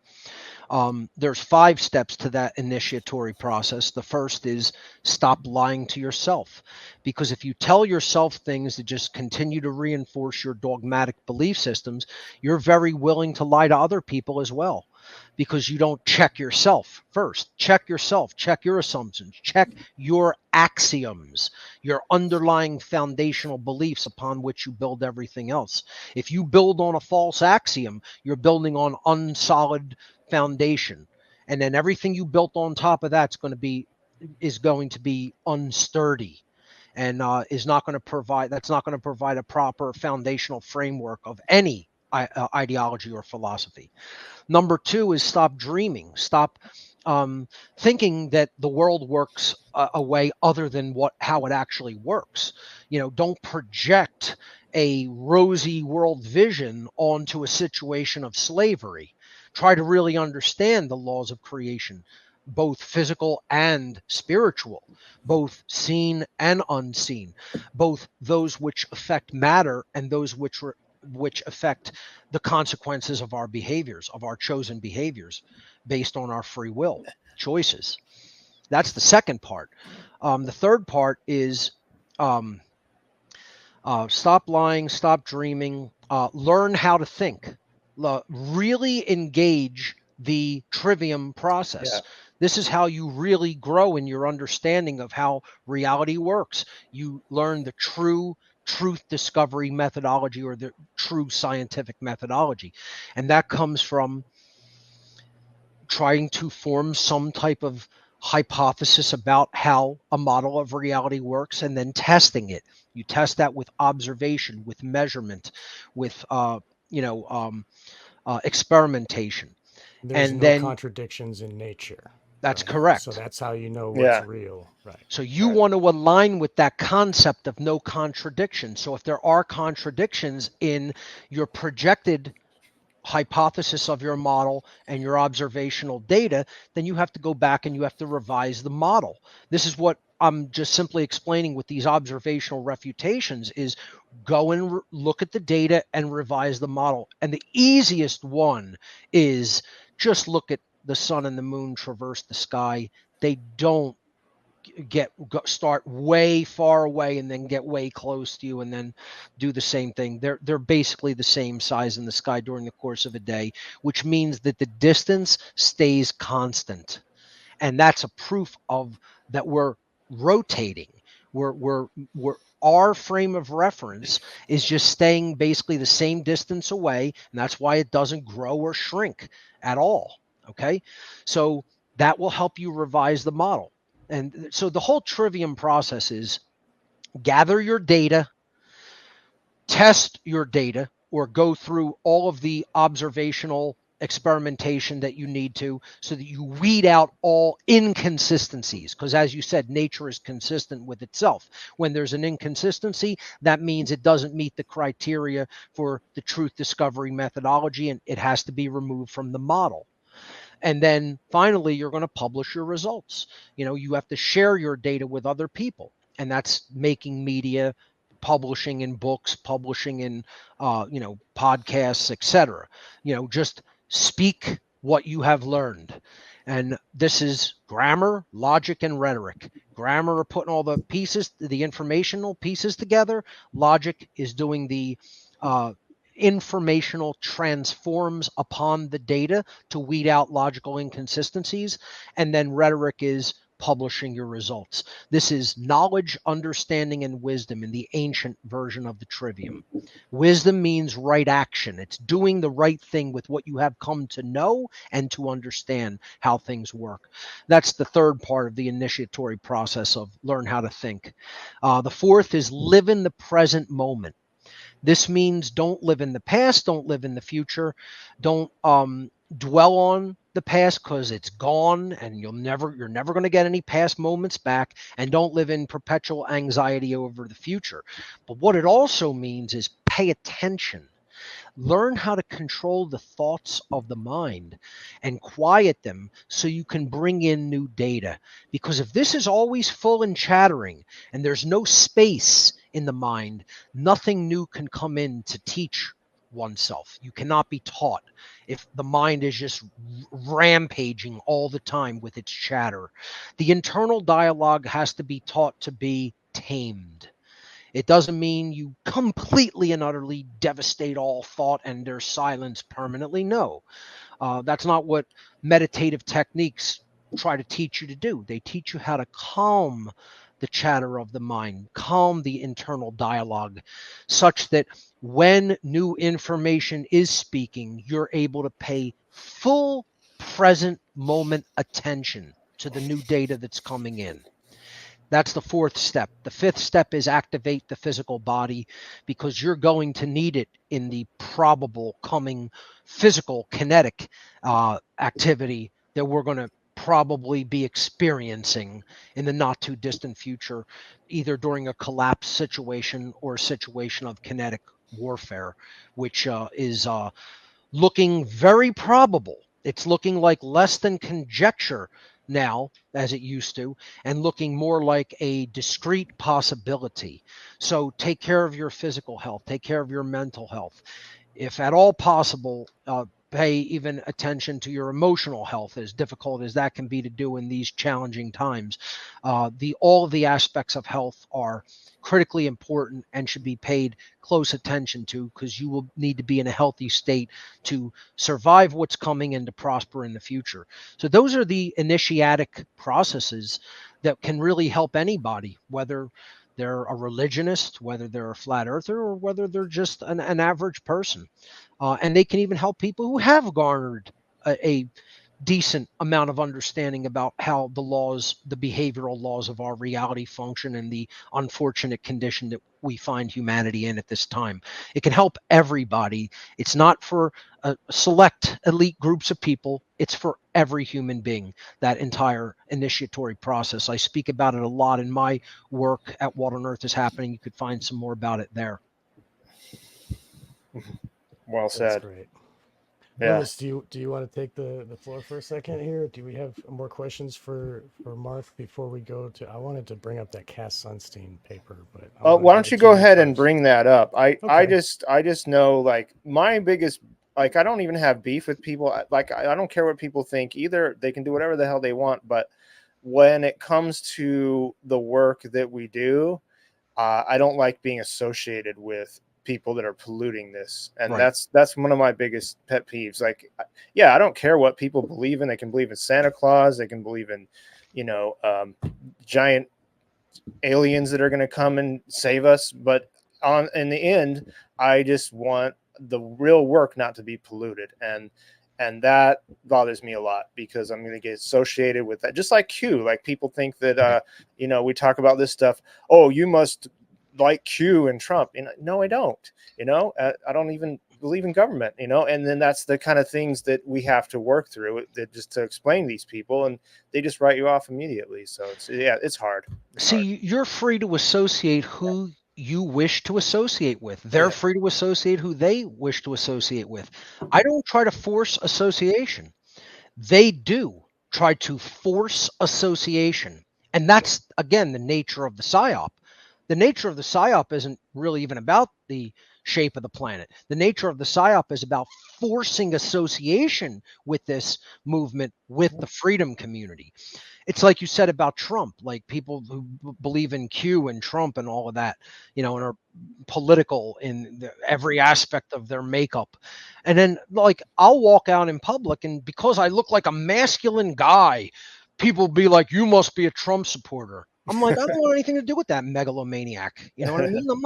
There's 5 steps to that initiatory process. The first is stop lying to yourself, because if you tell yourself things that just continue to reinforce your dogmatic belief systems, you're very willing to lie to other people as well, because you don't check yourself first. Check yourself, check your assumptions, check your axioms, your underlying foundational beliefs upon which you build everything else. If you build on a false axiom, you're building on unsolid foundation, and then everything you built on top of that's going to be unsturdy, and that's not going to provide a proper foundational framework of any ideology or philosophy. Number 2 is stop dreaming. Stop thinking that the world works a way other than how it actually works. Don't project a rosy world vision onto a situation of slavery. Try to really understand the laws of creation, both physical and spiritual, both seen and unseen, both those which affect matter and those which affect the consequences of our behaviors, of our chosen behaviors, based on our free will choices. That's the second part. The third part is stop lying, stop dreaming, learn how to think. Really engage the trivium process. Yeah. This is how you really grow in your understanding of how reality works. You learn the truth discovery methodology, or the true scientific methodology. And that comes from trying to form some type of hypothesis about how a model of reality works, and then testing it. You test that with observation, with measurement, with experimentation. There's And no then contradictions in nature. That's right? correct. So that's how you know what's Yeah. real, right? So you Right. want to align with that concept of no contradiction. So if there are contradictions in your projected hypothesis of your model and your observational data, then you have to go back and you have to revise the model. This is what I'm just simply explaining with these observational refutations is go and look at the data and revise the model. And the easiest one is just look at the sun and the moon traverse the sky. They don't start way far away and then get way close to you and then do the same thing. They're basically the same size in the sky during the course of a day, which means that the distance stays constant. And that's a proof of that we're rotating. We're our frame of reference is just staying basically the same distance away, and that's why it doesn't grow or shrink at all. Okay, so that will help you revise the model. And so the whole trivium process is gather your data, test your data, or go through all of the observational experimentation that you need to so that you weed out all inconsistencies. Because as you said, nature is consistent with itself. When there's an inconsistency, that means it doesn't meet the criteria for the truth discovery methodology and it has to be removed from the model. And then finally, you're going to publish your results. You have to share your data with other people, and that's making media, publishing in books, publishing in, podcasts, etc. Just speak what you have learned. And this is grammar, logic, and rhetoric. Grammar are putting all the pieces, the informational pieces together. Logic is doing the informational transforms upon the data to weed out logical inconsistencies. And then rhetoric is publishing your results. This is knowledge, understanding, and wisdom in the ancient version of the trivium. Wisdom means right action. It's doing the right thing with what you have come to know and to understand how things work. That's the third part of the initiatory process of learn how to think. The fourth is live in the present moment. This means don't live in the past, don't live in the future, don't dwell on the past because it's gone and you're never going to get any past moments back, and don't live in perpetual anxiety over the future. But what it also means is pay attention. Learn how to control the thoughts of the mind and quiet them so you can bring in new data. Because if this is always full and chattering and there's no space in the mind, nothing new can come in to teach oneself. You cannot be taught if the mind is just rampaging all the time with its chatter. The internal dialogue has to be taught to be tamed. It doesn't mean you completely and utterly devastate all thought and there's silence permanently. No, that's not what meditative techniques try to teach you to do. They teach you how to calm the chatter of the mind, calm the internal dialogue, such that when new information is speaking, you're able to pay full present moment attention to the new data that's coming in. That's the fourth step. The fifth step is activate the physical body, because you're going to need it in the probable coming physical kinetic activity that we're going to probably be experiencing in the not too distant future, either during a collapse situation or a situation of kinetic warfare, which is looking very probable. It's looking like less than conjecture now, as it used to, and looking more like a discrete possibility. So take care of your physical health, take care of your mental health. If at all possible, pay even attention to your emotional health, as difficult as that can be to do in these challenging times. All of the aspects of health are critically important and should be paid close attention to, because you will need to be in a healthy state to survive what's coming and to prosper in the future. So those are the initiatic processes that can really help anybody, whether they're a religionist, whether they're a flat earther, or whether they're just an average person. And they can even help people who have garnered a decent amount of understanding about how the laws, the behavioral laws of our reality function and the unfortunate condition that we find humanity in at this time. It can help everybody. It's not for a select elite groups of people. It's for every human being, that entire initiatory process. I speak about it a lot in my work at What on Earth is Happening. You could find some more about it there. Well That's said. great. Yeah. Lewis, do you want to take the floor for a second here? Do we have more questions for Mark before we go to? I wanted to bring up that Cass Sunstein paper, but Why don't you go ahead and first. bring that up? I Okay. just know, like, my biggest, like, I don't even have beef with people. Like, I don't care what people think either. They can do whatever the hell they want. But when it comes to the work that we do, I don't like being associated with people that are polluting this. And Right. that's one of my biggest pet peeves. Like, yeah, I don't care what people believe in. They can believe in Santa Claus. They can believe in, giant aliens that are going to come and save us. But in the end, I just want the real work not to be polluted. And that bothers me a lot, because I'm going to get associated with that. Just like Q, like, people think that, we talk about this stuff. Oh, you must like Q and Trump. No, I don't. I don't even believe in government. And then that's the kind of things that we have to work through, that just to explain these people, and they just write you off immediately. So it's hard. See, you're free to associate who you wish to associate with. They're free to associate who they wish to associate with. I don't try to force association. They do try to force association. And that's, again, the nature of the Psyop. The nature of the Psyop isn't really even about the shape of the planet. The nature of the Psyop is about forcing association with this movement, with the freedom community. It's like you said about Trump, like people who believe in Q and Trump and all of that, and are political in every aspect of their makeup. And then, like, I'll walk out in public, and because I look like a masculine guy, people be like, you must be a Trump supporter. I'm like, I don't want anything to do with that megalomaniac. You know what I mean? I'm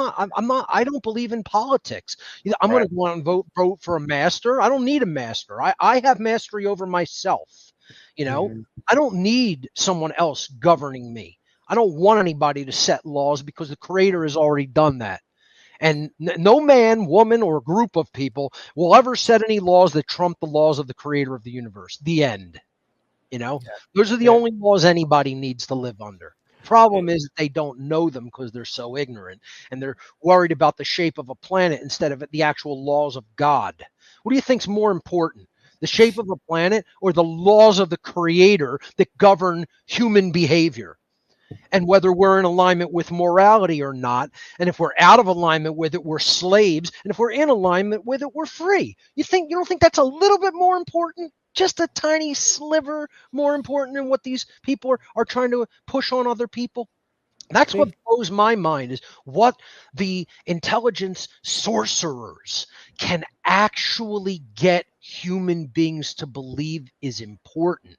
not, I don't believe in politics. I'm going to go out and vote for a master. I don't need a master. I have mastery over myself. I don't need someone else governing me. I don't want anybody to set laws, because the creator has already done that. And no man, woman, or group of people will ever set any laws that trump the laws of the creator of the universe. The end. Those are the only laws anybody needs to live under. Problem is that they don't know them, because they're so ignorant, and they're worried about the shape of a planet instead of the actual laws of God. What do you think's more important? The shape of a planet, or the laws of the creator that govern human behavior? And whether we're in alignment with morality or not. And if we're out of alignment with it, we're slaves. And if we're in alignment with it, we're free. You don't think that's a little bit more important? Just a tiny sliver more important than what these people are trying to push on other people? That's what blows my mind, is what the intelligence sorcerers can actually get human beings to believe is important.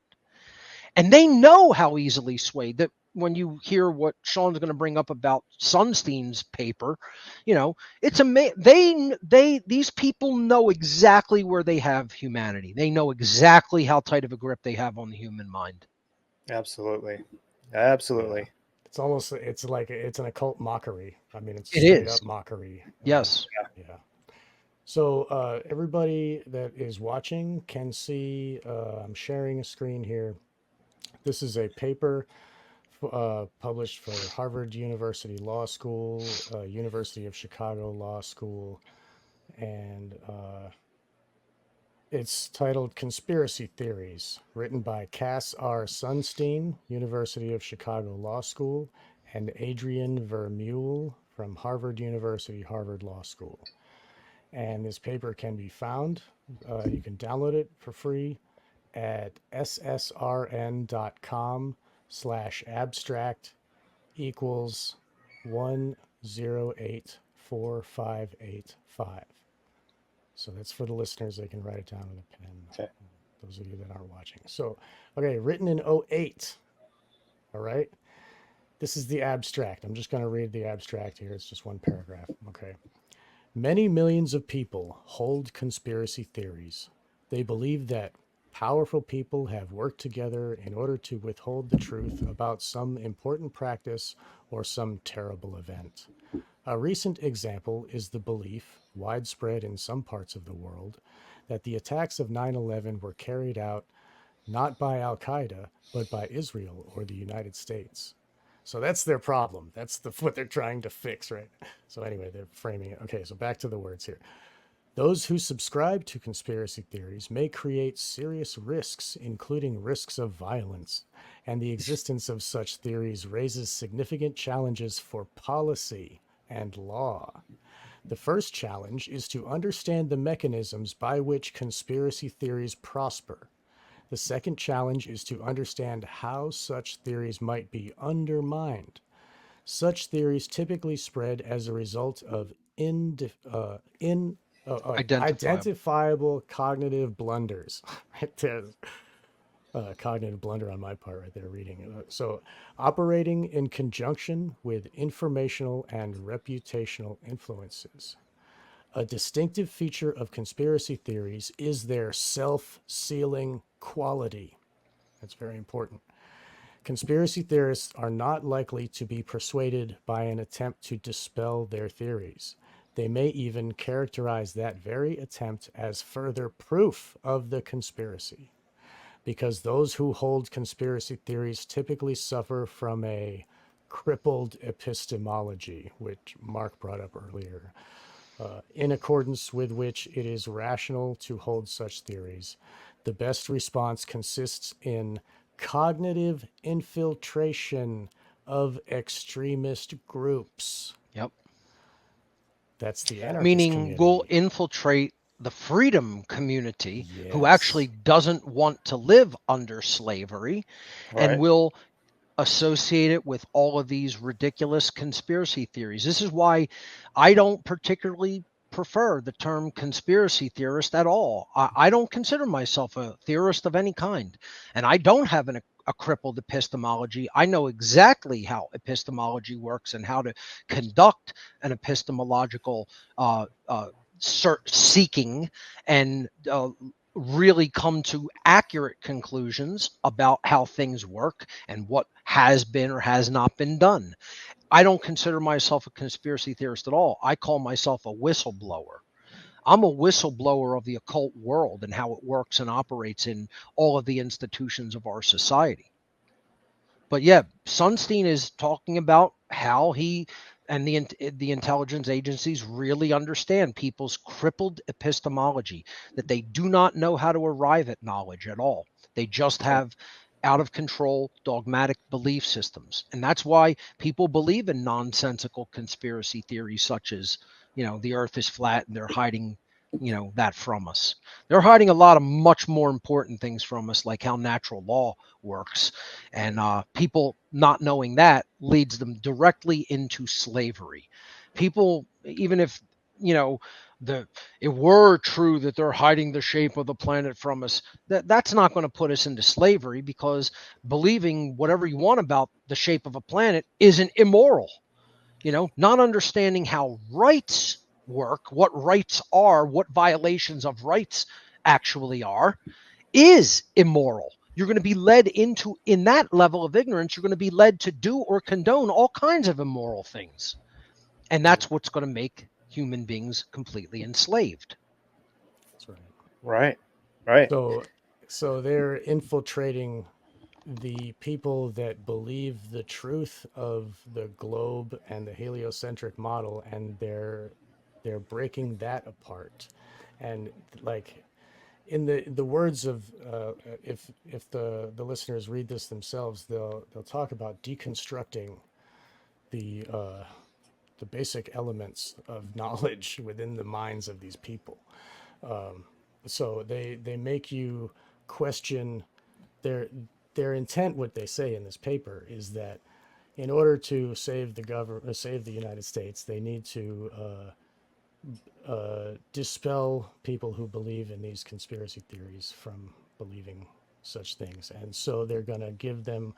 And they know how easily swayed. That when you hear what Sean's going to bring up about Sunstein's paper, it's amazing. These people know exactly where they have humanity. They know exactly how tight of a grip they have on the human mind. Absolutely. Yeah. It's like it's an occult mockery. I mean, it's straight up mockery. Yes. Yeah. So everybody that is watching can see, I'm sharing a screen here. This is a paper published for Harvard University Law School, University of Chicago Law School, and it's titled Conspiracy Theories, written by Cass R. Sunstein, University of Chicago Law School, and Adrian Vermeule from Harvard University, Harvard Law School. And this paper can be found, you can download it for free at ssrn.com/abstract equals 1084585. So that's for the listeners. They can write it down with a pen. Okay. Those of you that aren't watching. So, okay, written in 08. All right. This is the abstract. I'm just going to read the abstract here. It's just one paragraph. Okay. Many millions of people hold conspiracy theories. They believe that Powerful people have worked together in order to withhold the truth about some important practice or some terrible event. A recent example is the belief, widespread in some parts of the world, that the attacks of 9/11 were carried out not by Al Qaeda, but by Israel or the United States. So that's their problem. That's what they're trying to fix, right? So anyway, they're framing it. Okay, so back to the words here. Those who subscribe to conspiracy theories may create serious risks, including risks of violence, and the existence of such theories raises significant challenges for policy and law. The first challenge is to understand the mechanisms by which conspiracy theories prosper. The second challenge is to understand how such theories might be undermined. Such theories typically spread as a result of Identifiable. identifiable cognitive blunders. Right there. Cognitive blunder on my part right there reading. So, operating in conjunction with informational and reputational influences. A distinctive feature of conspiracy theories is their self-sealing quality. That's very important. Conspiracy theorists are not likely to be persuaded by an attempt to dispel their theories. They may even characterize that very attempt as further proof of the conspiracy, because those who hold conspiracy theories typically suffer from a crippled epistemology, which Mark brought up earlier, in accordance with which it is rational to hold such theories. The best response consists in cognitive infiltration of extremist groups. Yep. That's the anarchist Meaning we'll community. infiltrate the freedom community who actually Yes. doesn't want to live under slavery, and Right. will associate it with all of these ridiculous conspiracy theories. This is why I don't particularly prefer the term conspiracy theorist at all. I don't consider myself a theorist of any kind, and I don't have a crippled epistemology. I know exactly how epistemology works and how to conduct an epistemological seeking and really come to accurate conclusions about how things work and what has been or has not been done. I don't consider myself a conspiracy theorist at all. I call myself a whistleblower. I'm a whistleblower of the occult world and how it works and operates in all of the institutions of our society. But yeah, Sunstein is talking about how he and the intelligence agencies really understand people's crippled epistemology, that they do not know how to arrive at knowledge at all. They just have out of control dogmatic belief systems. And that's why people believe in nonsensical conspiracy theories such as, the earth is flat and they're hiding, that from us. They're hiding a lot of much more important things from us, like how natural law works. And people not knowing that leads them directly into slavery. People, even if, it were true that they're hiding the shape of the planet from us, that's not going to put us into slavery, because believing whatever you want about the shape of a planet isn't immoral. Not understanding how rights work, what rights are, what violations of rights actually are, is immoral. You're going to be led into, in that level of ignorance, you're going to be led to do or condone all kinds of immoral things. And that's what's going to make human beings completely enslaved. That's right. Right. Right. So they're infiltrating the people that believe the truth of the globe and the heliocentric model, and they're breaking that apart. And like in the words of if the listeners read this themselves, they'll talk about deconstructing the uh, the basic elements of knowledge within the minds of these people. So they make you question their their intent. What they say in this paper is that in order to save the government, save the United States, they need to dispel people who believe in these conspiracy theories from believing such things. And so they're going to give them,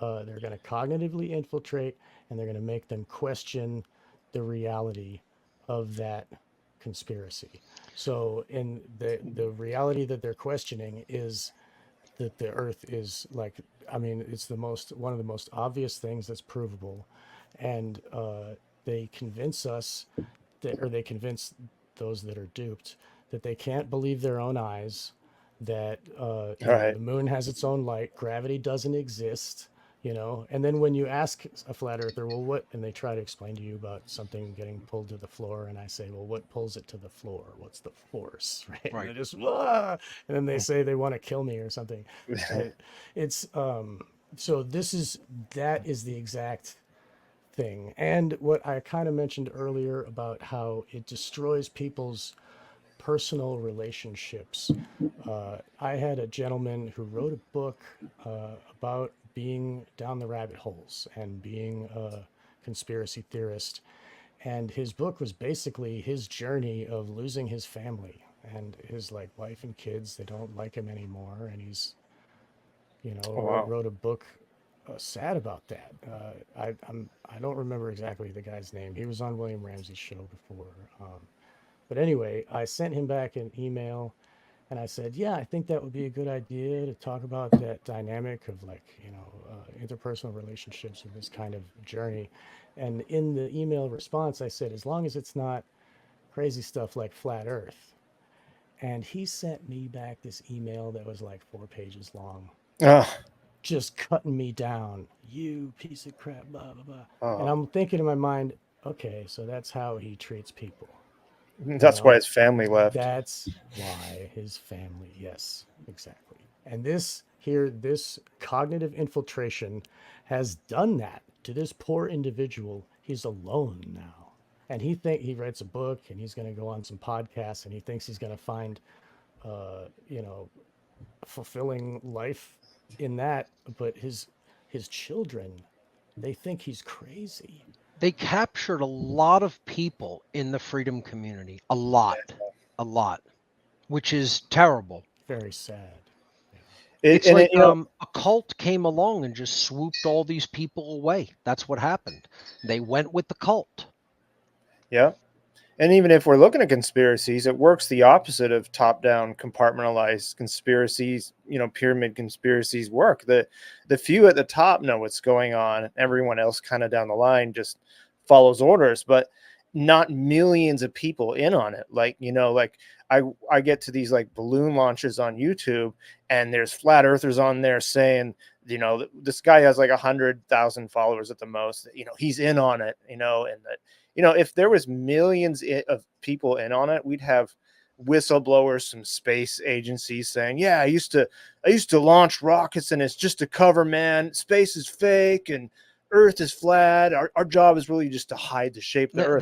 they're going to cognitively infiltrate, and they're going to make them question the reality of that conspiracy. So in the reality that they're questioning is that the earth is like, I mean, it's one of the most obvious things that's provable. And they convince us that, or they convince those that are duped that they can't believe their own eyes, that Right. the moon has its own light, gravity doesn't exist, and then when you ask a flat earther, well, what, and they try to explain to you about something getting pulled to the floor, and I say, well, what pulls it to the floor? What's the force? Right? And Right. they just, "Ah!" And then they say they want to kill me or something. But it's so that is the exact thing. And what I kind of mentioned earlier about how it destroys people's personal relationships. I had a gentleman who wrote a book about being down the rabbit holes and being a conspiracy theorist. And his book was basically his journey of losing his family and his like wife and kids. They don't like him anymore. And he's, Oh, wow. wrote a book sad about that. I don't remember exactly the guy's name. He was on William Ramsey's show before. But anyway, I sent him back an email and I said, yeah, I think that would be a good idea to talk about that dynamic of like, interpersonal relationships with this kind of journey. And in the email response, I said, as long as it's not crazy stuff like flat earth. And he sent me back this email that was like 4 pages long, Oh, just cutting me down. You piece of crap, blah, blah, blah. And oh. I'm thinking in my mind, okay, so that's how he treats people. That's why his family left. That's why his family, yes, exactly. And this cognitive infiltration has done that to this poor individual. He's alone now. And he writes a book and he's going to go on some podcasts and he thinks he's going to find, a fulfilling life in that. But his children, they think he's crazy. They captured a lot of people in the freedom community, a lot, which is terrible. Very sad. It's like a cult came along and just swooped all these people away. That's what happened. They went with the cult. Yeah. And even if we're looking at conspiracies, it works the opposite of top-down compartmentalized conspiracies, pyramid conspiracies work. The few at the top know what's going on. Everyone else kind of down the line just follows orders, but not millions of people in on it. Like, I get to these like balloon launches on YouTube and there's flat earthers on there saying, this guy has like 100,000 followers at the most, he's in on it, and that, if there was millions of people in on it, we'd have whistleblowers, some space agencies saying, yeah, I used to launch rockets and it's just a cover, man. Space is fake and Earth is flat. Our job is really just to hide the shape of the Earth.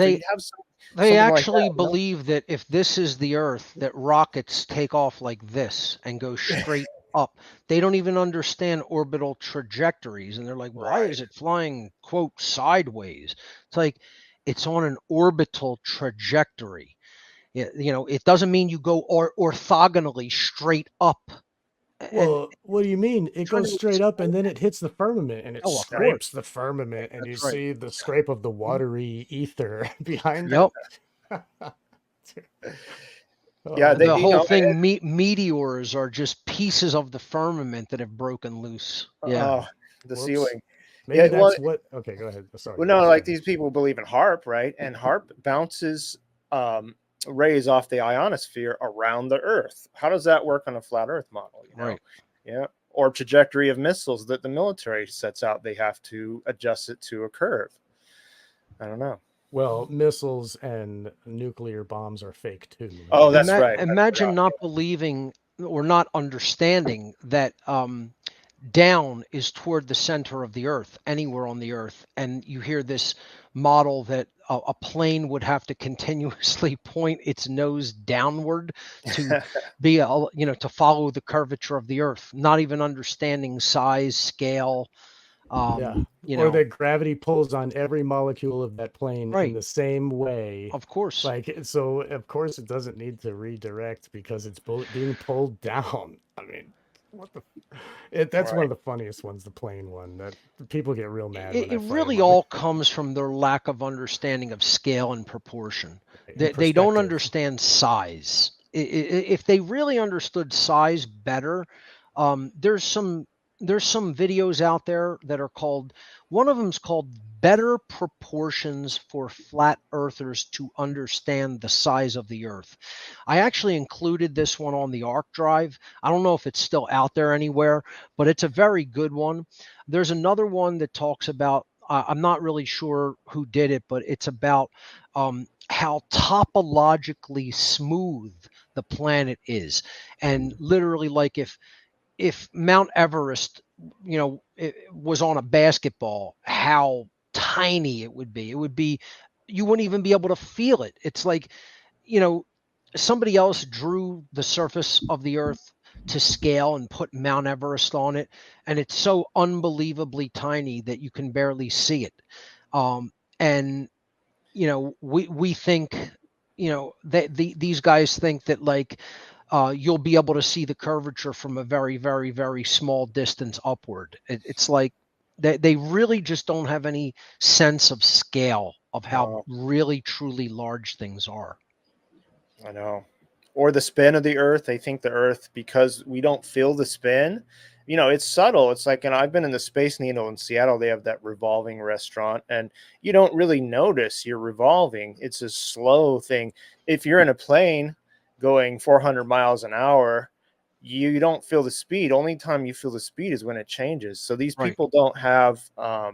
They actually believe that if this is the Earth, that rockets take off like this and go straight up. They don't even understand orbital trajectories. And they're like, why is it flying, quote, sideways? It's like, it's on an orbital trajectory. It doesn't mean you go orthogonally straight up. Well, what do you mean? It goes straight up and then it hits the firmament and it scrapes the firmament and you see the scrape of the watery ether behind it. Yeah, the whole thing, meteors are just pieces of the firmament that have broken loose. Yeah. The ceiling. Maybe that's what. Okay, go ahead. Sorry. Well, no, like these people believe in HARP, right? And HARP bounces rays off the ionosphere around the Earth. How does that work on a flat Earth model? Right. Yeah. Or trajectory of missiles that the military sets out, they have to adjust it to a curve. I don't know. Well, missiles and nuclear bombs are fake too. Oh, that's right. Imagine not believing or not understanding that down is toward the center of the Earth, anywhere on the Earth. And you hear this model that a plane would have to continuously point its nose downward to be, to follow the curvature of the Earth, not even understanding size, scale. Or that gravity pulls on every molecule of that plane in the same way. Of course. So of course it doesn't need to redirect because it's being pulled down. I mean, What the? That's one Right. of the funniest ones, the plane one. That people get real mad when It I fight really them on all it. comes from their lack of understanding of scale and proportion. In They don't perspective. understand size. If they really understood size better, there's some videos out there that are called, one of them's called Better Proportions for Flat Earthers to Understand the Size of the Earth. I actually included this one on the ARC drive. I don't know if it's still out there anywhere, but it's a very good one. There's another one that talks about, I'm not really sure who did it, but it's about how topologically smooth the planet is. And literally, like if Mount Everest, it was on a basketball, how tiny it would be. It would be, you wouldn't even be able to feel it. It's like, you know, somebody else drew the surface of the earth to scale and put Mount Everest on it, and it's so unbelievably tiny that you can barely see it. And we think, these guys think that, like, you'll be able to see the curvature from a very, very, very small distance upward. It's like they really just don't have any sense of scale of how No, really truly large things are. I know. Or the spin of the earth. They think the earth, because we don't feel the spin, it's subtle. It's like, and I've been in the Space Needle in Seattle. They have that revolving restaurant, and you don't really notice you're revolving. It's a slow thing. If you're in a plane going 400 miles an hour, you don't feel the speed. Only time you feel the speed is when it changes. So these Right. people don't have a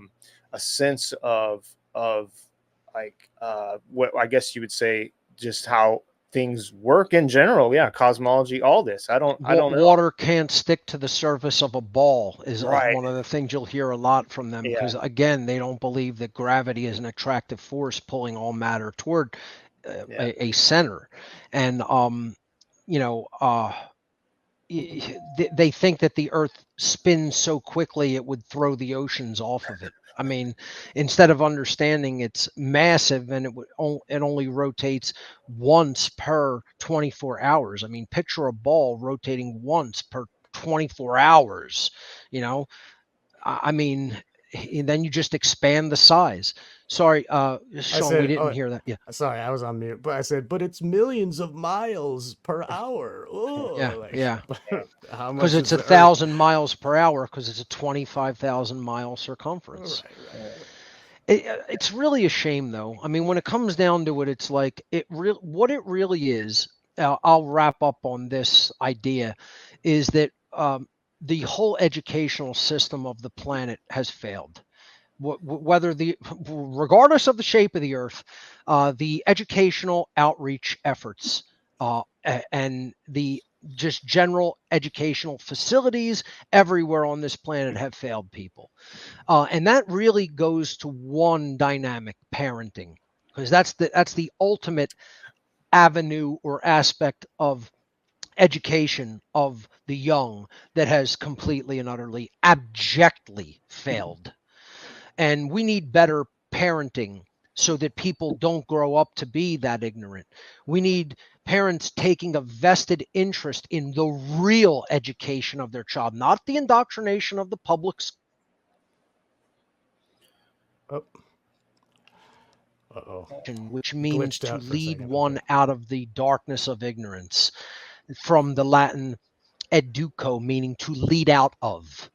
sense of like what I guess you would say, just how things work in general. Yeah, cosmology, all this. I don't know. Water can't stick to the surface of a ball is Right. one of the things you'll hear a lot from them, Yeah. because again, they don't believe that gravity is an attractive force pulling all matter toward Yeah. a center. And they think that the earth spins so quickly it would throw the oceans off of it. I mean, instead of understanding it's massive and it only rotates once per 24 hours. I mean, picture a ball rotating once per 24 hours, you know. I mean, and then you just expand the size. Sorry, Sean, we said, didn't oh, hear that. Yeah. sorry, I was on mute. But I said, but it's millions of miles per hour. Yeah. Oh, Yeah. how Because much it's is the Earth? 1,000 miles per hour, because it's a 25,000 mile circumference. Right. It's really a shame, though. I mean, when it comes down to it, it's like what it really is. I'll wrap up on this idea, is that the whole educational system of the planet has failed. Regardless of the shape of the Earth, the educational outreach efforts and the just general educational facilities everywhere on this planet have failed people. And that really goes to one dynamic: parenting, because that's the ultimate avenue or aspect of education of the young that has completely and utterly, abjectly failed. And we need better parenting so that people don't grow up to be that ignorant. We need parents taking a vested interest in the real education of their child, not the indoctrination of the public school. Oh. Uh-oh. Which means Glitched to out for a lead second. one Okay. out of the darkness of ignorance, from the Latin educo, meaning to lead out of.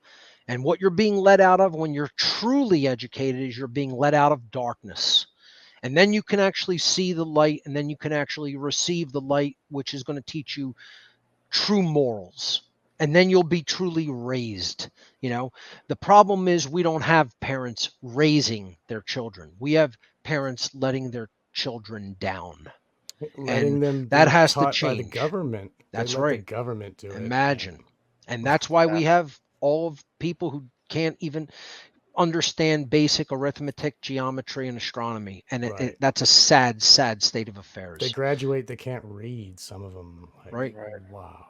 And what you're being led out of when you're truly educated is you're being led out of darkness. And then you can actually see the light, and then you can actually receive the light, which is going to teach you true morals. And then you'll be truly raised. The problem is we don't have parents raising their children. We have parents letting their children down. Letting And them that be has to taught by the change. government. That's They let the right. government do it. Imagine. And that's why we have all of people who can't even understand basic arithmetic, geometry, and astronomy. And Right. that's a sad, sad state of affairs. They graduate, they can't read, some of them. Like, Right. Wow.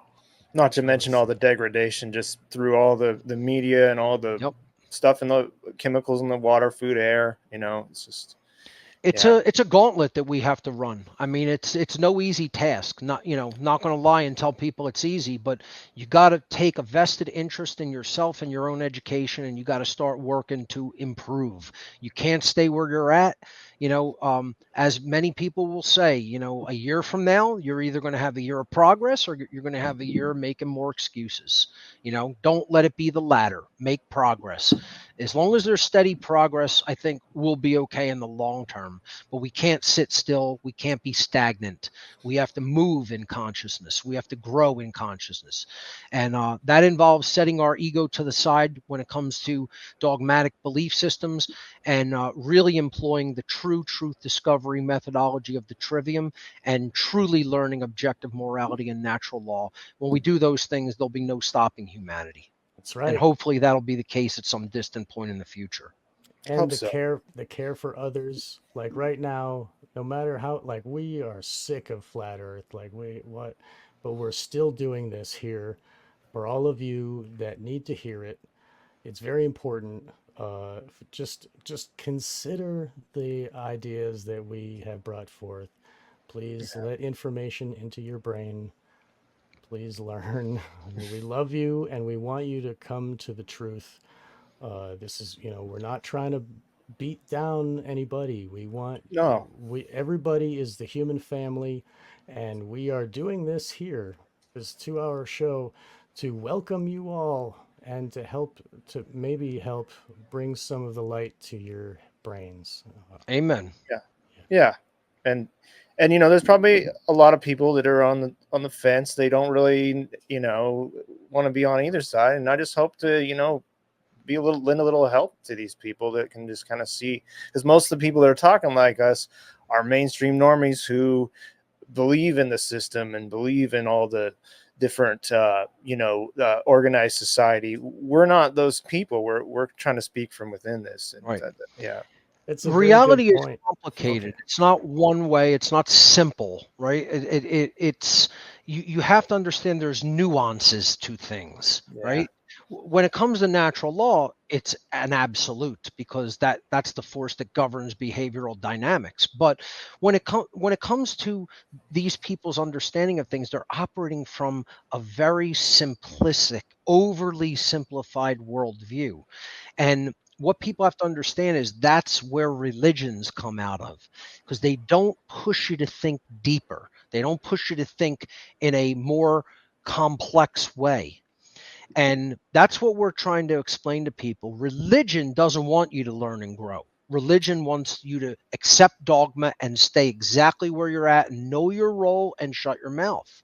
Not to mention all the degradation just through all the media and all the Yep. stuff and the chemicals in the water, food, air. It's just It's a gauntlet that we have to run. I mean, it's no easy task. Not not going to lie and tell people it's easy, but you got to take a vested interest in yourself and your own education, and you got to start working to improve. You can't stay where you're at. As many people will say, a year from now, you're either going to have a year of progress or you're going to have a year making more excuses. Don't let it be the latter. Make progress. As long as there's steady progress, I think we'll be okay in the long term. But we can't sit still. We can't be stagnant. We have to move in consciousness. We have to grow in consciousness. And that involves setting our ego to the side when it comes to dogmatic belief systems and really employing the true truth discovery methodology of the trivium and truly learning objective morality and natural law. When we do those things, there'll be no stopping humanity. That's right. And hopefully that'll be the case at some distant point in the future. And Hope the so. care for others. Like right now, no matter how, like, we are sick of flat Earth. Like, but we're still doing this here for all of you that need to hear it. It's very important. Just consider the ideas that we have brought forth. Please let information into your brain. Please learn. We love you and we want you to come to the truth. This is, we're not trying to beat down anybody. We want No. Everybody is the human family, and we are doing this here, this 2-hour show, to welcome you all and to maybe help bring some of the light to your brains. Amen. Yeah. And there's probably a lot of people that are on the fence. They don't really, want to be on either side. And I just hope to, lend a little help to these people that can just kind of see, because most of the people that are talking like us are mainstream normies who believe in the system and believe in all the different, organized society. We're not those people. We're trying to speak from within this. And, Right. Yeah. It's a Reality very good is point. complicated. Okay. It's not one way. It's not simple, right? It's you have to understand there's nuances to things, right? When it comes to natural law, it's an absolute because that's the force that governs behavioral dynamics. But when it comes to these people's understanding of things, they're operating from a very simplistic, overly simplified worldview. And what people have to understand is that's where religions come out of, because they don't push you to think deeper. They don't push you to think in a more complex way. And that's what we're trying to explain to people. Religion doesn't want you to learn and grow. Religion wants you to accept dogma and stay exactly where you're at and know your role and shut your mouth.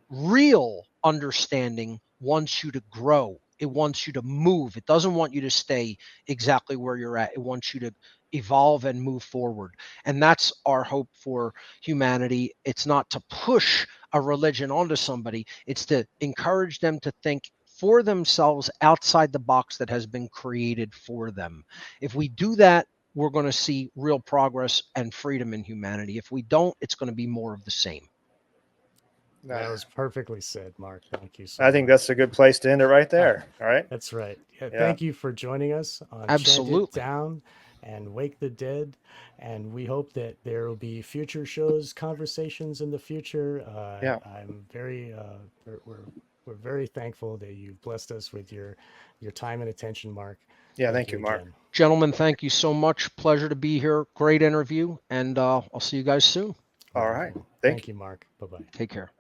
Real understanding wants you to grow. It wants you to move. It doesn't want you to stay exactly where you're at. It wants you to evolve and move forward. And that's our hope for humanity. It's not to push a religion onto somebody. It's to encourage them to think for themselves outside the box that has been created for them. If we do that, we're going to see real progress and freedom in humanity. If we don't, it's going to be more of the same. That was perfectly said, Mark. Thank you so I think much. that's a good place to end it right there. All right. That's right. Yeah. Thank you for joining us on Chant Absolutely. It Down and Wake the Dead. And we hope that there will be future shows, conversations in the future. I'm very, we're very thankful that you blessed us with your time and attention, Mark. Yeah. Thank you, Mark. Again. Gentlemen, thank you so much. Pleasure to be here. Great interview. And I'll see you guys soon. All right. Thank you, Mark. Bye-bye. Take care.